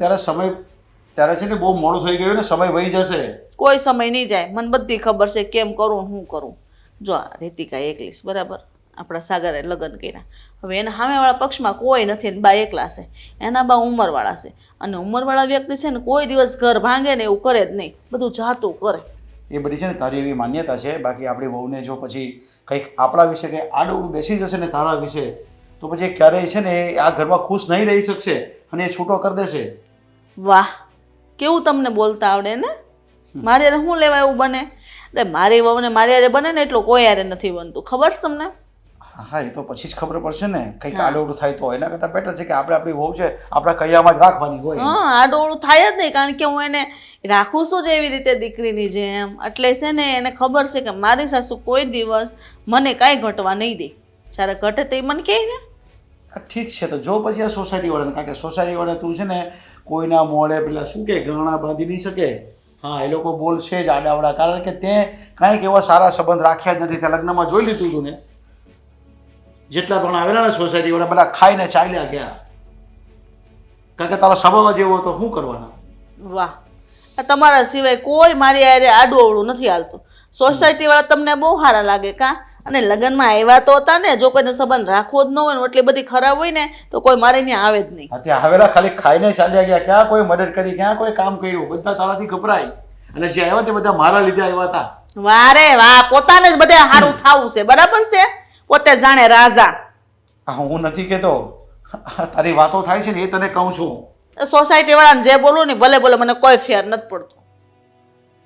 ત્યારે છે ને બહુ મોડું થઈ ગયું ને, સમય વહી જશે. કોઈ સમય નહીં જાય, મને બધી ખબર છે કેમ કરું શું કરું. જો આ રીતિકા એકલી છે, બરાબર? આપણા સાગરે લગ્ન કર્યા, હવે એના સામેવાળા પક્ષમાં કોઈ નથી ને બા એકલા છે, એના બા ઉંમરવાળા છે, અને ઉંમરવાળા વ્યક્તિ છે ને કોઈ દિવસ ઘર ભાંગે ને એવું કરે જ નહીં, બધું જાતું કરે. એ બધી છે ને તારી એવી માન્યતા છે. બાકી આપણી વહુને જો પછી કંઈક આપણા વિશે કંઈ આડું બેસી જશે ને તારા વિશે તો પછી ક્યારેય છે ને આ ઘરમાં ખુશ નહીં રહી શકશે અને એ છૂટો કરી દેશે. વાહ, કેવું તમને બોલતા આવડે ને! મારે યાર શું લેવા એવું બને? એટલે મારી વહુને મારી યારે બને ને એટલું કોઈ યારે નથી બનતું, ખબર છે તમને? હા, એ તો પછી જ ખબર પડશે ને કંઈક આડોવડું થાય તો. એના કરતાં બેટર છે કે આપણે આપણી વહુ છે આપણા કૈયામાં જ રાખવાની હોય. હા, આડોળું થાય જ નહીં, કારણ કે હું એને રાખું છું જ એવી રીતે દીકરીની જેમ. એટલે છે ને એને ખબર છે કે મારી સાસુ કોઈ દિવસ મને કાંઈ ઘટવા નહીં દે. જ્યારે ઘટે તો એ મને કહે ને. ઠીક છે, તો જો પછી આ સોસાયટી વાળાને, કારણ કે સોસાયટી વાળા તું છે ને કોઈના મોડે પેલા શું કે ગરણા બાંધી નહીં શકે. હા, એ લોકો બોલશે જ આડાવડા, કારણ કે તે કાંઈક એવા સારા સંબંધ રાખ્યા જ નથી. ત્યાં લગ્નમાં જોઈ લીધું તું ને, જેટલા પણ આવેલા ને સોસાયટી વાળા બધા ખાઈને ચાલ્યા ગયા, કારણ કે તારો સ્વભાવ જેવો હતો, શું કરવાના? વાહ, આ તમારા સિવાય કોઈ મારી યારે આડું અવળું નથી હાલતું. સોસાયટી વાળા તમને બહુ સારા લાગે કા? અને લગ્નમાં આવ્યા તો હતા ને, જો કોઈને સંબંધ રાખવો જ ન હોય ને એટલી બધી ખરાબ હોય ને તો કોઈ મારે ત્યાં આવે જ નહીં. અત્યારે આવેલા ખાલી ખાઈને ચાલ્યા ગયા, ક્યાં કોઈ મદદ કરી, ક્યાં કોઈ કામ કર્યું? બધા તારાથી ગભરાય અને જે આવ્યા તે બધા મારા લીધે આવ્યા હતા. વારે વાહ, પોતાને જ બધે સારું થાવું છે, બરાબર છે? પોતે જાણે રાજા. હું નથી કહેતો, તારી વાતો થાય છે ને એ તને કહું છું. સોસાયટી વાળાને જે બોલું ને ભલે બોલે, મને કોઈ ફેર નથી પડતો.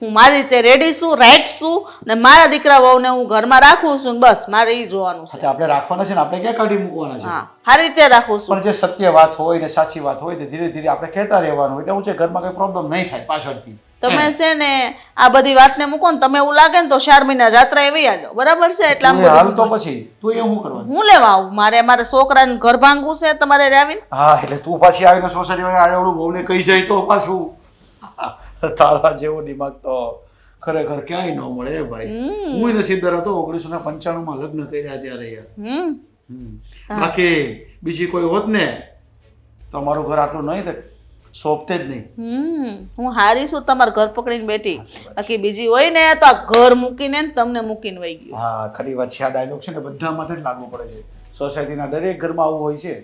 હું મારી રીતે રેડી છું, રાઈટ છું, ને મારા દીકરા વહુને હું ઘરમાં રાખું છું, બસ મારે એ જોવાનું છે. આપણે રાખવાના છે ને, આપણે ક્યાં કાઢી મૂકવાના છે? હા, સારી રીતે રાખું છું. પણ જે સત્ય વાત હોય ને સાચી વાત હોય તે ધીરે ધીરે આપણે કહેતા રહેવાનું, એટલે હું છે ઘરમાં કઈ પ્રોબ્લેમ નહીં થાય પાછળથી. તમે છે ને આ બધી વાતને મૂકો ને, તમે એવું લાગે ને તો 4 મહિના જાત્રા એવી આ જાઓ, બરાબર છે? એટલે આમ હાલ તો પછી તું એ શું કરવાનું? હું લેવા આવું? મારે છોકરાને ઘર ભાંગવું છે તમારે આવીને? હા, એટલે તું પાછી આવીને સોસાયટી વાળા આવડું બહુને કહી જાય તો પાછું તારા જેવો દિમાગ તો ખરેખર ક્યાંય ન મળે ભાઈ. હું નસીબદાર હતો 1995 લગ્ન કર્યા ત્યારે યાર. બાકી બીજી કોઈ હોત ને તો અમારું ઘર આટલું નહીં તે સોંપતે જ નહીં. હું હારી છું તમારું ઘર પકડીને બેઠી, બાકી બીજી હોય ને તો આ ઘર મૂકીને તમને મૂકીને વહી ગયું. હા, ખરી વાત છે. આ ડાયલોગ છે ને બધા માટે જ લાગુ પડે છે. સોસાયટીના દરેક ઘરમાં આવું હોય છે.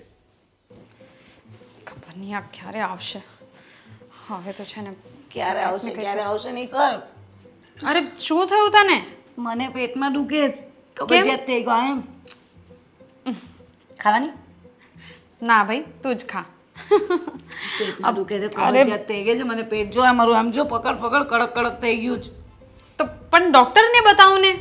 ખબર નહીં આ ક્યારે આવશે. હવે તો છે ને ક્યારે આવશે નહીં કર. અરે શું થયું તને? મને પેટમાં દુખે જ, કબજિયાત થઈ ગયો એમ. ખાવાની? ના ભાઈ, તું જ ખા. પેટમાં દુખે છે, કબજિયાત થઈ ગઈ છે મને. પેટ જો મારું આમ જો પકડ કડક થઈ ગયું છે. પણ ડૉક્ટરને બતાવું ને.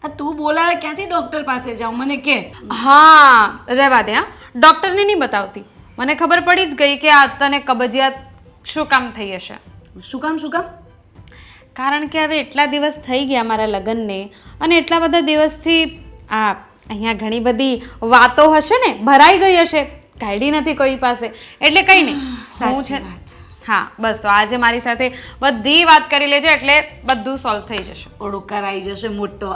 આ તું બોલાવે ક્યાંથી ડૉક્ટર પાસે જાઉં મને કે. હા રહેવા દે. હા, ડૉક્ટરને નહીં બતાવતી. મને ખબર પડી જ ગઈ કે આ તને કબજિયાત શું કામ થઈ હશે. શું કામ શું કામ? કારણ કે હવે એટલા દિવસ થઈ ગયા મારા લગ્નને અને એટલા બધા દિવસથી આ અહીંયા ઘણી બધી વાતો હશે ને, ભરાઈ ગઈ હશે, કાઢી નથી કોઈ પાસે, એટલે કંઈ નહીં. હું છે હા બસ, તો આજે મારી સાથે બધી વાત કરી લેજે એટલે બધું સોલ્વ થઈ જશે. ઓળુકાર આવી જશે મોટો.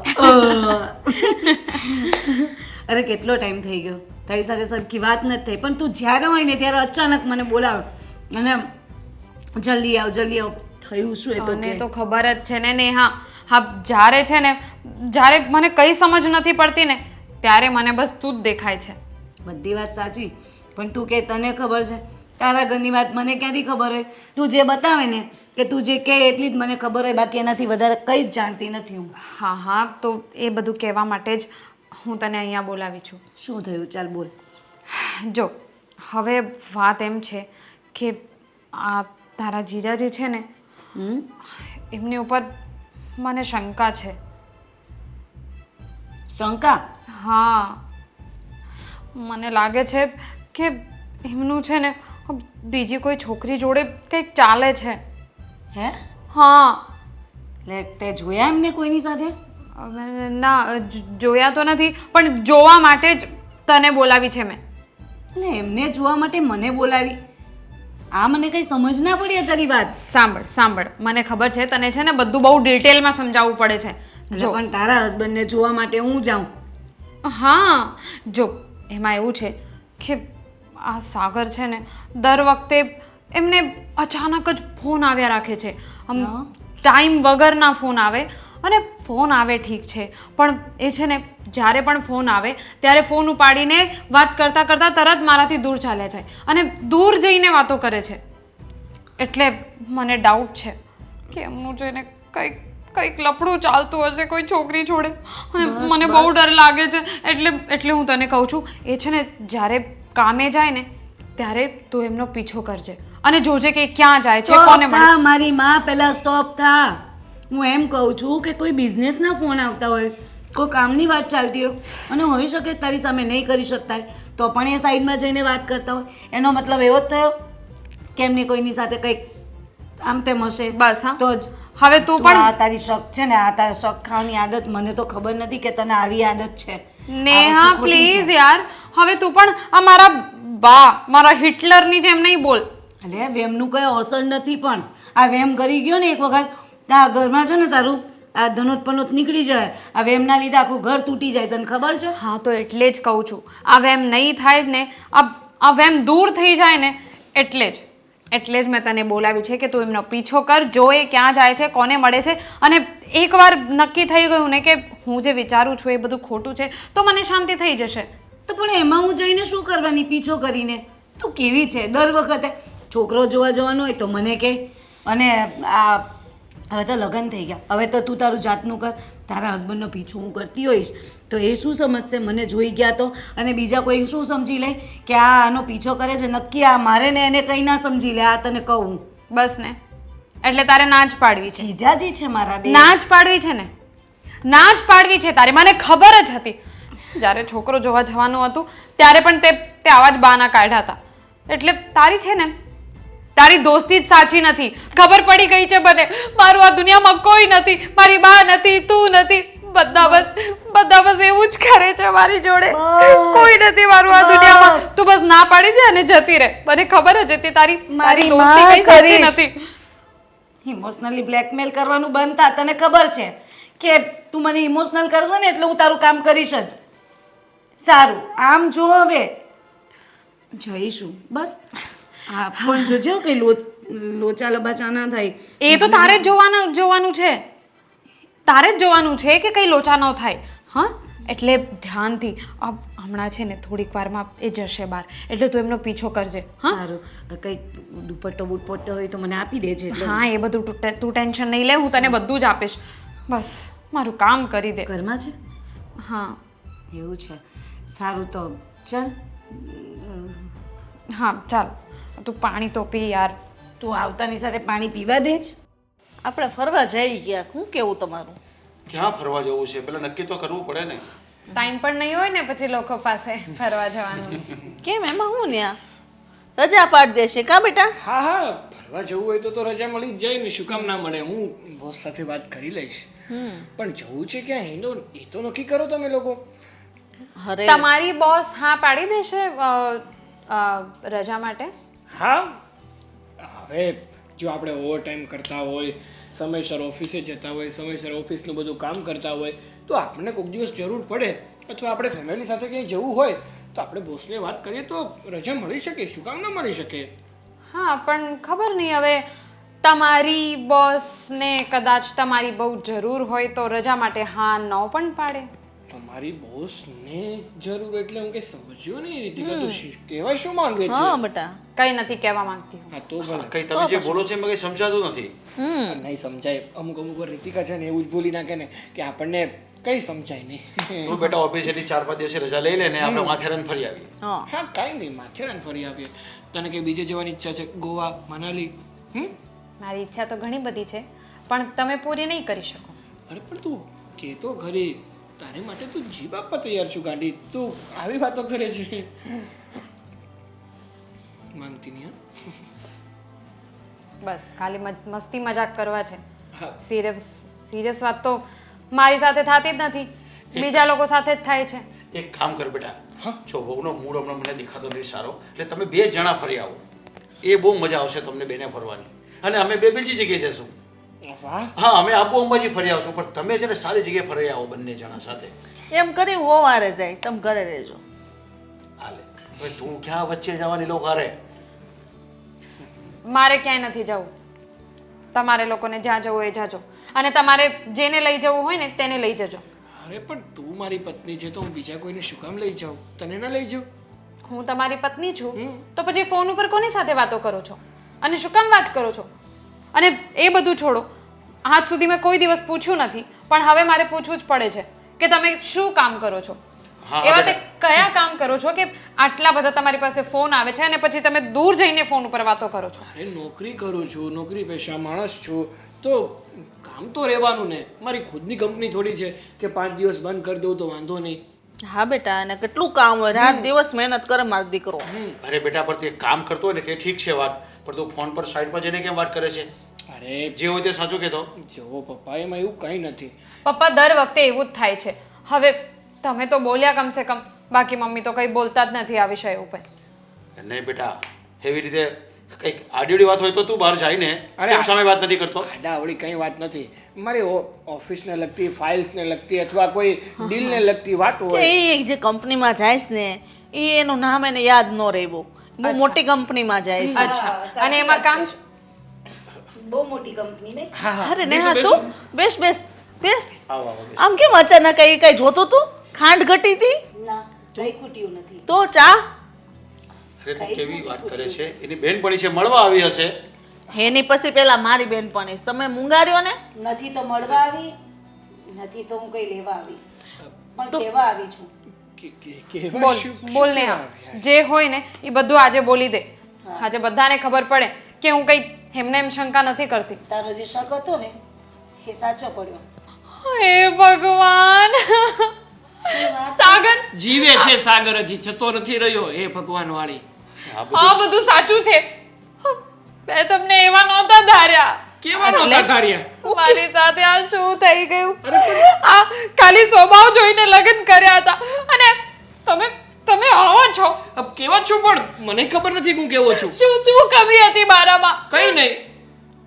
અરે કેટલો ટાઈમ થઈ ગયો તારી સાથે સરખી વાત નથી થઈ, પણ તું જ્યારે હોય ને ત્યારે અચાનક મને બોલાવે અને જલ્દી આવ થયું શું? એ તો તને તો ખબર જ છે ને નેહા. હા, જ્યારે છે ને, જ્યારે મને કઈ સમજ નથી પડતી ને ત્યારે મને બસ તું જ દેખાય છે. બધી વાત સાચી, પણ તું કે તને ખબર છે? તારા ઘરની વાત મને ક્યાંથી ખબર હોય? તું જે બતાવે ને કે તું જે કહે એટલી જ મને ખબર હોય, બાકી એનાથી વધારે કંઈ જ જાણતી નથી હું. હા, તો એ બધું કહેવા માટે જ હું તને અહીંયા બોલાવી છું. શું થયું? ચાલ બોલ. જો હવે વાત એમ છે કે આ તારા જીજાજી છે ને, એમની ઉપર મને શંકા છે. શંકા? હા, મને લાગે છે કે એમનું છે ને બીજી કોઈ છોકરી જોડે કંઈક ચાલે છે. હે? હા. એટલે તે જોયા એમને કોઈની સાથે? ના, જોયા તો નથી, પણ જોવા માટે જ તને બોલાવી છે મેં. ને એમને જોવા માટે મને બોલાવી? આ મને કઈ સમજ ના પડી તારી વાત. સાંભળ, મને ખબર છે તને છે ને બધું બહુ ડિટેલમાં સમજાવવું પડે છે. જો પણ તારા હસબન્ડને જોવા માટે હું જાઉં? હા, જો એમાં એવું છે કે આ સાગર છે ને દર વખતે એમને અચાનક જ ફોન આવ્યા રાખે છે. ટાઈમ વગરના ફોન આવે, અને ફોન આવે ઠીક છે, પણ એ છે ને જ્યારે પણ ફોન આવે ત્યારે ફોન ઉપાડીને વાત કરતાં કરતાં તરત મારાથી દૂર ચાલ્યા જાય અને દૂર જઈને વાતો કરે છે. એટલે મને ડાઉટ છે કે એમનું છે ને કંઈક લફડું ચાલતું હશે કોઈ છોકરી જોડે, અને મને બહુ ડર લાગે છે. એટલે હું તને કહું છું, એ છે ને જ્યારે કામે જાય ને ત્યારે તું એમનો પીછો કરજે અને જોજે કે ક્યાં જાય છે, કોને મળે. મારી માં પહેલા સ્ટોપ થા. હું એમ કહું છું કે કોઈ બિઝનેસના ફોન આવતા હોય, કોઈ કામની વાત ચાલતી હોય, અને હોઈ શકે તારી સામે નહીં કરી શકતા હોય તો પણ એ સાઈડમાં જઈને વાત કરતા હોય, એનો મતલબ એવો જ થયો કે એમની કોઈની સાથે કંઈક આમ તેમ હશે. બસ હા, તો જ હવે તું પણ આ તારી શક છે ને, આ તારા શક ખાવાની આદત, મને તો ખબર નથી કે તને આવી આદત છે. નેહા પ્લીઝ યાર, હવે તું પણ આ મારા હિટલરની જેમ નહીં બોલ. અલે વેમનું કઈ અસર નથી, પણ આ વેમ કરી ગયો ને એક વખત, આ ઘરમાં છે ને તારું આ ધનોત પનોત નીકળી જાય. આ વેમના લીધે આખું ઘર તૂટી જાય, તને ખબર છે? હા, તો એટલે જ કહું છું, આ વેમ નહીં થાય જ ને, આ વેમ દૂર થઈ જાય ને, એટલે જ મેં તને બોલાવી છે કે તું એમનો પીછો કર, જો એ ક્યાં જાય છે, કોને મળે છે, અને એકવાર નક્કી થઈ ગયું ને કે હું જે વિચારું છું એ બધું ખોટું છે તો મને શાંતિ થઈ જશે. તો પણ એમાં હું જઈને શું કરવાની પીછો કરીને? તું કેવી છે? દર વખતે છોકરો જોવા જવાનો હોય તો મને કહે, અને આ હવે તો લગ્ન થઈ ગયા, હવે તો તું તારું જાતનું કર. તારા હસબન્ડનો પીછો હું કરતી હોઈશ તો એ શું સમજશે? મને જોઈ ગયા તો, અને બીજા કોઈ શું સમજી લે કે આ આનો પીછો કરે છે? નક્કી આ મારે ને એને કંઈ ના સમજી લે. આ તને કહું બસ ને, એટલે તારે ના જ પાડવી છે. જીજાજી છે મારા બે. ના જ પાડવી છે ને, ના જ પાડવી છે તારે. મને ખબર જ હતી જ્યારે છોકરો જોવા જવાનું હતું ત્યારે પણ તે આવા જ બહાના કાઢ્યા હતા. એટલે તારી છે ને તારી દોસ્તી જ સાચી નથી. ખબર પડી ગઈ છે મને, મારું આ દુનિયામાં કોઈ નથી, મારી બા નથી, તું નથી, બધા બસ એવું જ કરે છે મારી જોડે. કોઈ નથી મારું આ દુનિયામાં. તું બસ ના પાડી દે અને જતી રહે. મને ખબર જ હતી તારી દોસ્તી કઈ સાચી નથી. ઇમોશનલી બ્લેકમેલ કરવાનું બંધ થા. તને ખબર છે કે તું મને ઇમોશનલ કરશો ને એટલે હું તારું કામ કરીશ જ. સારું, આમ જો હવે જઈશું બસ. હા, પણ જોજો કઈ લોચા લબાચા ના થાય. એ તો તારે જ જોવાનું છે. તારે જ જોવાનું છે કે કઈ લોચા ન થાય. હા, એટલે ધ્યાનથી. હમણાં છે ને થોડીક વારમાં એ જશે બહાર, એટલે તું એમનો પીછો કરજે. સારું, કઈ દુપટ્ટો બુપટ્ટો હોય તો મને આપી દેજે. હા, એ બધું તું ટેન્શન નહીં લે, હું તને બધું જ આપીશ. બસ મારું કામ કરી દે. ઘરમાં છે? હા. એવું છે. સારું, તો ચાલ. હા ચાલ, તું પાણી તો પી યાર. તું આવતાની સાથે પાણી પીવા દે જ. આપણે ફરવા જઈ ગયા શું કેવું તમારું? ક્યાં ફરવા જવું છે પેલા નક્કી તો કરવું પડે ને. ટાઈમ પણ નહીં હોય ને પછી લોકો પાસે ફરવા જવાનું. કેમ એમાં હું ન્યા રજા પાડી દેશે કા બેટા? હા હા ફરવા જવું હોય તો રજા મળી જ જાય ને, શું કામ ના મળે? હું બોસ સાથે વાત કરી લઈશ. પણ જવું છે ક્યાં એ તો નક્કી કરો તમે લોકો. અરે તમારી બોસ હા પાડી દેશે રજા માટે? હા, હવે જો આપણે ઓવર ટાઈમ કરતા હોય, સમયસર ઓફિસે જતા હોય, સમયસર ઓફિસનું બધું કામ કરતા હોય તો આપણને કોઈક દિવસ જરૂર પડે અથવા આપણે ફેમિલી સાથે ક્યાંય જવું હોય તો આપણે બોસને વાત કરીએ તો રજા મળી શકે, શું કામ ના મળી શકે? હા પણ ખબર નહીં હવે તમારી બોસને કદાચ તમારી બહુ જરૂર હોય તો રજા માટે હા ન પણ પાડે. તમારી બોસને જરૂર એટલે હું કંઈ સમજ્યો નહીં રીતિકા, તો કહેવાય શું માંગે છે? હા બેટા કઈ નથી કહેવા માંગતી હું. હા તો ભલે. કઈ તમે જે બોલો છો એમાં કઈ સમજાતું નથી. નહીં સમજાય, અમુક વાર રીતિકા છે ને એવું જ બોલી નાખે ને કે આપણને કઈ સમજાય નહીં. તું બેટા ઓફિસેથી 4-5 દિવસે રજા લઈ લે ને આપણે માથેરાન ફરી આવીએ. હા હા કાંઈ નહીં, માથેરાન ફરી આવીએ. તને કે બીજે જવાની ઈચ્છા છે? ગોવા, મનાલી? મારી ઈચ્છા તો ઘણી બધી છે પણ તમે પૂરી નહીં કરી શકો. અરે પણ તું કે તો ખરી, તારે માટે તું જીવ આપવા તૈયાર છું ગાંડી, તું આવી વાતો કરે છે. માંગતી નહીં બસ ખાલી મસ્તી મજાક કરવા છે. હા? સિરિયસ વાત તો મારી સાથે થતી જ નથી, બીજા લોકો સાથે જ થાય છે. એક કામ કર બેટા, જો વહુનો મૂડ હમણાં મને દેખાતો નથી સારો, એટલે તમે 2 જણા ફરી આવો, એ બહુ મજા આવશે તમને બેને ફરવાની. અને અમે 2 બીજી જગ્યાએ જશું. વાહ, હા અમે આબુ અંબાજી ફરી આવશું, પણ તમે છે ને સારી જગ્યાએ ફરી આવો બંને જણા સાથે. એમ કરી ઓવારે જાય તમે ઘરે રહેજો. હાલે હવે તું ક્યાં વચ્ચે જવાની લોકો હારે? મારે ક્યાંય નથી જવું, તમારે લોકોને જ્યાં જવું હોય એ જાજો અને તમારે જેને લઈ જવું હોય ને તેને લઈ જજો. અરે પણ તું મારી પત્ની છે તો હું બીજા કોઈને શું કામ લઈ જાઉં? તને ના લઈ જાઉં? હું તમારી પત્ની છું તો પછી ફોન ઉપર કોની સાથે વાતો કરો છો અને શું કામ વાત કરો છો? અને એ બધું છોડો, આજ સુધી મેં કોઈ દિવસ પૂછ્યું નથી પણ હવે મારે પૂછવું જ પડે છે કે તમે શું કામ કરો છો. એવા તે કયા કામ કરો છો કે આટલા બધા તમારી પાસે ફોન આવે છે અને પછી તમે દૂર જઈને ફોન ઉપર વાતો કરો છો? અરે નોકરી કરું છું, નોકરી પેશા માણસ છું તો કામ તો રહેવાનું ને. મારી ખુદની કંપની થોડી છે કે 5 દિવસ બંધ કરી દઉં તો વાંધો નહીં. હા બેટા એને કેટલું કામ હોય, રાત દિવસ મહેનત કરે મારો દીકરો. અરે બેટા પણ તે કામ કરતો હોય ને તે ઠીક છે વાત, પણ તું ફોન પર સાઈડમાં જઈને કેમ વાત કરે છે? અરે જે હોય તે સાચું કહેતો. જુઓ પપ્પા, એમાં એવું કંઈ નથી. પપ્પા દર વખતે એવું જ થાય છે. હવે તમે તો બોલ્યા કમસે કમ, બાકી મમ્મી તો કંઈ બોલતા જ નથી આ વિષય ઉપર. નહીં બેટા, એવી રીતે કંઈક આડીઓડી વાત હોય તો તું બહાર જાય ને, કેમ સામે વાત નથી કરતો? આડાવડી કંઈ વાત નથી. મારી ઓફિસને લગતી, ફાઇલ્સને લગતી અથવા કોઈ ડીલને લગતી વાત કે હોય. એ જે કંપનીમાં જાયસ ને એ એનું નામ એને યાદ ન રહે, બહુ મોટી કંપનીમાં જાય. અચ્છા, અને એમાં કામ બહુ મોટી કંપની ને. અરે નેહા તું બેસ બેસ બેસ. આવ આવ બેસ. આમ કેમ અચાનક કઈ જોતું તું? ખાંડ ઘટી હતી ના કઈ ખૂટ્યું નથી. તો ચા અરે તું કેવી વાત કરે છે? એની બેનપણી છે, મળવા આવી હશે. એની પછી પેલા મારી બેનપણી તમે મુંગાર્યો ને. નથી તો મળવા આવી, નથી તો હું કઈ લેવા આવી, પણ કેવા આવી છું. બોલ બોલ ને જે હોય ને એ બધું આજે બોલી દે. આજે બધાને ખબર પડે કે હું કઈ એમને એમ શંકા નથી કરતી. તારો જે શક હતો ને એ સાચો પડ્યો. હે ભગવાન, સાગર જીવે છે સાગર, હજી જતો નથી રહ્યો. હે ભગવાન વાળી, આ બધું સાચું છે. મેં તમને એવા નહોતા ધાર્યા. કેવા નહોતા ધાર્યા? મારી સાથે આ શું થઈ ગયું? આ ખાલી સ્વભાવ જોઈને લગ્ન કર્યા હતા અને તમે તમે આવો છો. અબ કેવા છો પણ મને ખબર નથી હું કેવો છું. શું શું કમી હતી મારામાં? કઈ નહીં.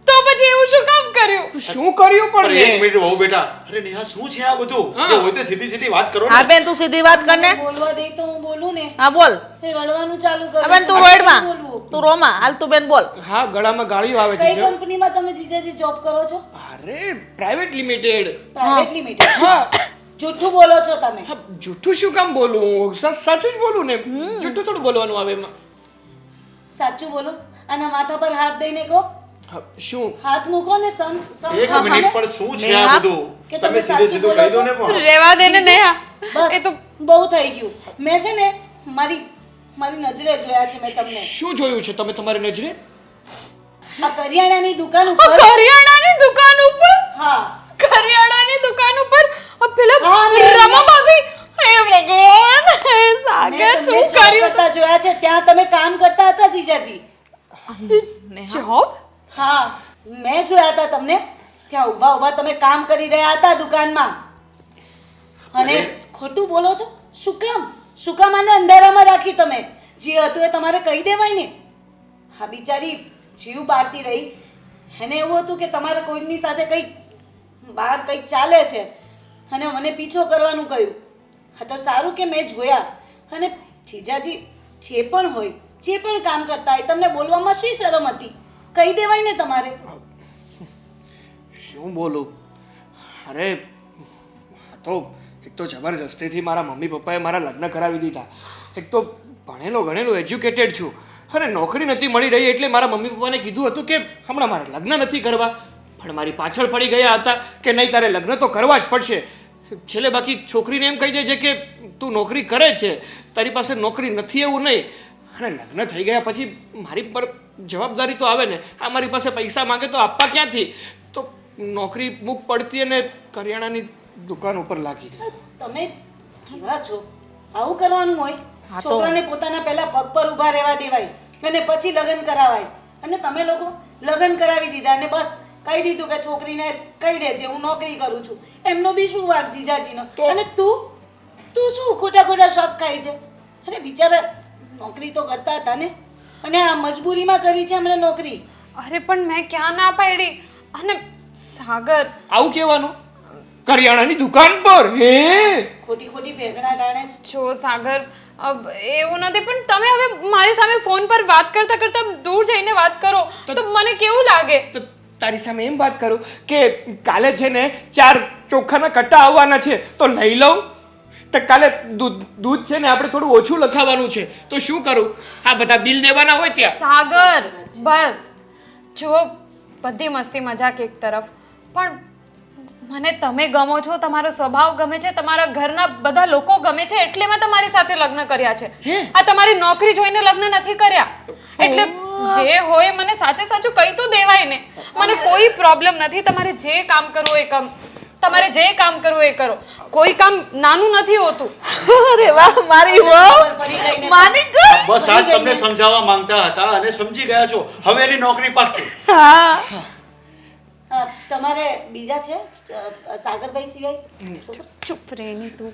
તો પછી એવું શું કામ કર્યું? શું કર્યું પણ પણ એક મેં? મિનિટ વહુ બેટા, અરે નેહા શું છે આ બધું? જે હોય તે સીધી સીધી વાત કરો હા ને. બેન તું સીધી વાત કર ને. બોલવા દે તો હું બોલું ને, હા બોલ. એ રડવાનું ચાલુ કરે. હા બેન તું રોઈડમાં, તું રોમાં હાલ, તું બેન બોલ. હા, ગળામાં ગાળીઓ આવે કઈ છે. કંપનીમાં તમે જીજાજી જોબ કરો છો? અરે પ્રાઇવેટ લિમિટેડ. Private limited. હા. જૂઠું બોલો છો તમે. હા, જૂઠું શું કામ બોલું? સાચું જ બોલું ને. જૂઠું થોડું બોલવાનું આવે એમાં. સાચું બોલો. આના માથા પર હાથ દઈને કહો. હા, શું? હાથ મૂકો ને સમ એક મિનિટ પણ શું છે આ નેહા, બધું? કે તમે તમે સીધે સીધું સાચું કહી દો બોલો ને પણ. રેવા દે ને નેહા. બસ એ તો બહુ થઈ ગયું. મેં છે ને મારી નજરે જોયા છે મેં તમને. શું જોયું છે તમે તમારી નજરે? આ કરિયાણાની દુકાન ઉપર કરિયાણાની દુકાન ઉપર હા કરિયાણાની દુકાન ઉપર પેલા હા, મેં- રમા ભાભી હે ભગવાન હે સાગર મેં શું તમને job કર્યું કરતા જોયા છે ત્યાં તમે કામ કરતા હતા જીજાજી જોબ હા મેં જોયા હતા તમને ત્યાં ઊભા ઊભા તમે કામ કરી રહ્યા હતા દુકાનમાં અને ખોટું બોલો છો શું કામ આને અંધારામાં રાખી તમે જે હતું એ તમારે કહી દેવાય ને હા બિચારી જીવ બાળતી રહી એને એવું હતું કે તમારે કોઈની સાથે કંઈક બહાર કંઈક ચાલે છે અને મને પીછો કરવાનું કહ્યું હા તો સારું કે મેં જોયા અને જીજાજી જે પણ હોય જે પણ કામ કરતા હોય તમને બોલવામાં શી શરમ હતી કહી દેવાય ને તમારે શું બોલું અરે આ તો એક તો જબરજસ્તીથી મારા મમ્મી પપ્પાએ મારા લગ્ન કરાવી દીધા એક તો ભણેલો ગણેલો એજ્યુકેટેડ છું અને નોકરી નથી મળી રહી એટલે મારા મમ્મી પપ્પાને કીધું હતું કે હમણાં મારે લગ્ન નથી કરવા પણ મારી પાછળ પડી ગયા હતા કે નહીં તારે લગ્ન તો કરવા જ પડશે છેલ્લે બાકી છોકરીને એમ કહી દે છે કે તું નોકરી કરે છે તારી પાસે નોકરી નથી એવું નહીં અને લગ્ન થઈ ગયા પછી મારી પર જવાબદારી તો આવે ને આ મારી પાસે પૈસા માંગે તો આપવા ક્યાંથી તો નોકરી મૂક પડતી અને કરિયાણાની દુકાન ઉપર લાગી ગઈ તમે કેવા છો આવું કરવાનું હોય છોકરાને પોતાના પહેલા પગ પર ઊભા રહેવા દેવાય અને પછી લગ્ન કરાવાય અને તમે લોકો લગ્ન કરાવી દીધા અને બસ કહી દીધું કે છોકરીને કહી દેજે હું નોકરી કરું છું એમનો બી શું વાત જીજાજીનો અને તું શું ખોટા ખોટા શક ખાય છે અરે બિચારા નોકરી તો કરતા હતા ને અને આ મજબૂરીમાં કરી છે એમણે નોકરી અરે પણ મેં ક્યાં ના પાડી અને સાગર આવું કહેવાનું કરિયાણાની દુકાન પર હે ખોટી ખોટી ભેગડા ડાણે છે જો સાગર એવું નથી પણ તમે હવે મારી સામે ફોન પર વાત કરતા કરતા દૂર જઈને વાત કરો તો મને કેવું લાગે તો તારી સામે એમ વાત કરું કે કાલે છે ને 4 ચોખાના કટ્ટા આવવાના છે તો લઈ લઉં તો કાલે દૂધ છે ને આપણે થોડું ઓછું લખાવવાનું છે તો શું કરું આ બધા બિલ દેવાના હોય ત્યાં સાગર બસ જો બધી મસ્તી મજાક એક તરફ પણ મને તમે ગમો છો તમારો સ્વભાવ ગમે છે તમારા ઘરના બધા લોકો ગમે છે એટલે મેં તમારી સાથે લગ્ન કર્યા છે આ તમારી નોકરી જોઈને લગ્ન નથી કર્યા એટલે જે હોય મને સાચે સાચું કહી તો દેવાય ને મને કોઈ પ્રોબ્લેમ નથી તમારે જે કામ કરવું એ તમારે જે કામ કરવું એ કરો કોઈ કામ નાનું નથી હોતું અરે વાહ મારી વહુ માની ગઈ બસ આ તમને સમજાવવા માંગતા હતા અને સમજી ગયા છો હવે એની નોકરી પાકી હા તમારે બીજા છે સાગરભાઈ સિવાય ચૂપ રેની તું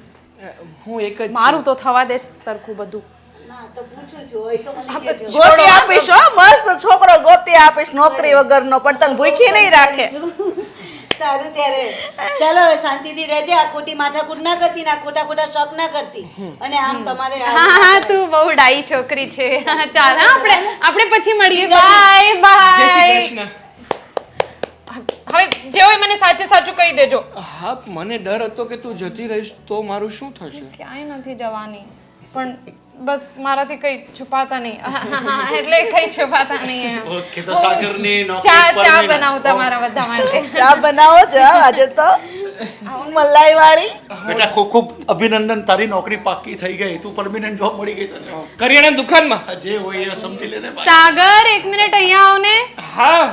હું એક જ મારું તો થવા દે સરખું બધું ના તો પૂછું છું હોય તો મને કહેજો. ગોતી આપીશ હો મસ્ત છોકરો ગોતી આપીશ નોકરી વગરનો પણ તને ભૂખી નહીં રાખે સારું ત્યારે ચાલો હવે શાંતિથી રહેજે આ ખોટી માથાકૂટ ના કરતી ને આ ખોટા ખોટા શક ના કરતી અને આમ તમારે હા તું બહુ ડાઈ છોકરી છે ચાલ હા આપણે પછી મળીએ બાય જય શ્રી બાય કૃષ્ણ હવે જે હોય મને સાચે સાચું કહી દેજો હા મને ડર હતો કે તું જતી રહીશ તો મારું શું થશે ક્યાંય નથી જવાની પણ બસ મારાથી કઈ છુપાતા નહીં એટલે કઈ છુપાતા નહીં એમ. ઓકે તો સાગરની ચા નોકરી ચા પર બનાવું તમારા બધા માટે ચા બનાવો છે આજે તો મલાઈ વાળી બેટા ખૂબ ખૂબ અભિનંદન તારી નોકરી પાકી થઈ ગઈ તું પરમિનન્ટ જોબ મળી ગઈ તને કરિયાણા દુકાનમાં જે હોય એ સમજી લે ને ભાઈ. સાગર એક મિનિટ અહીંયા આવ ને હા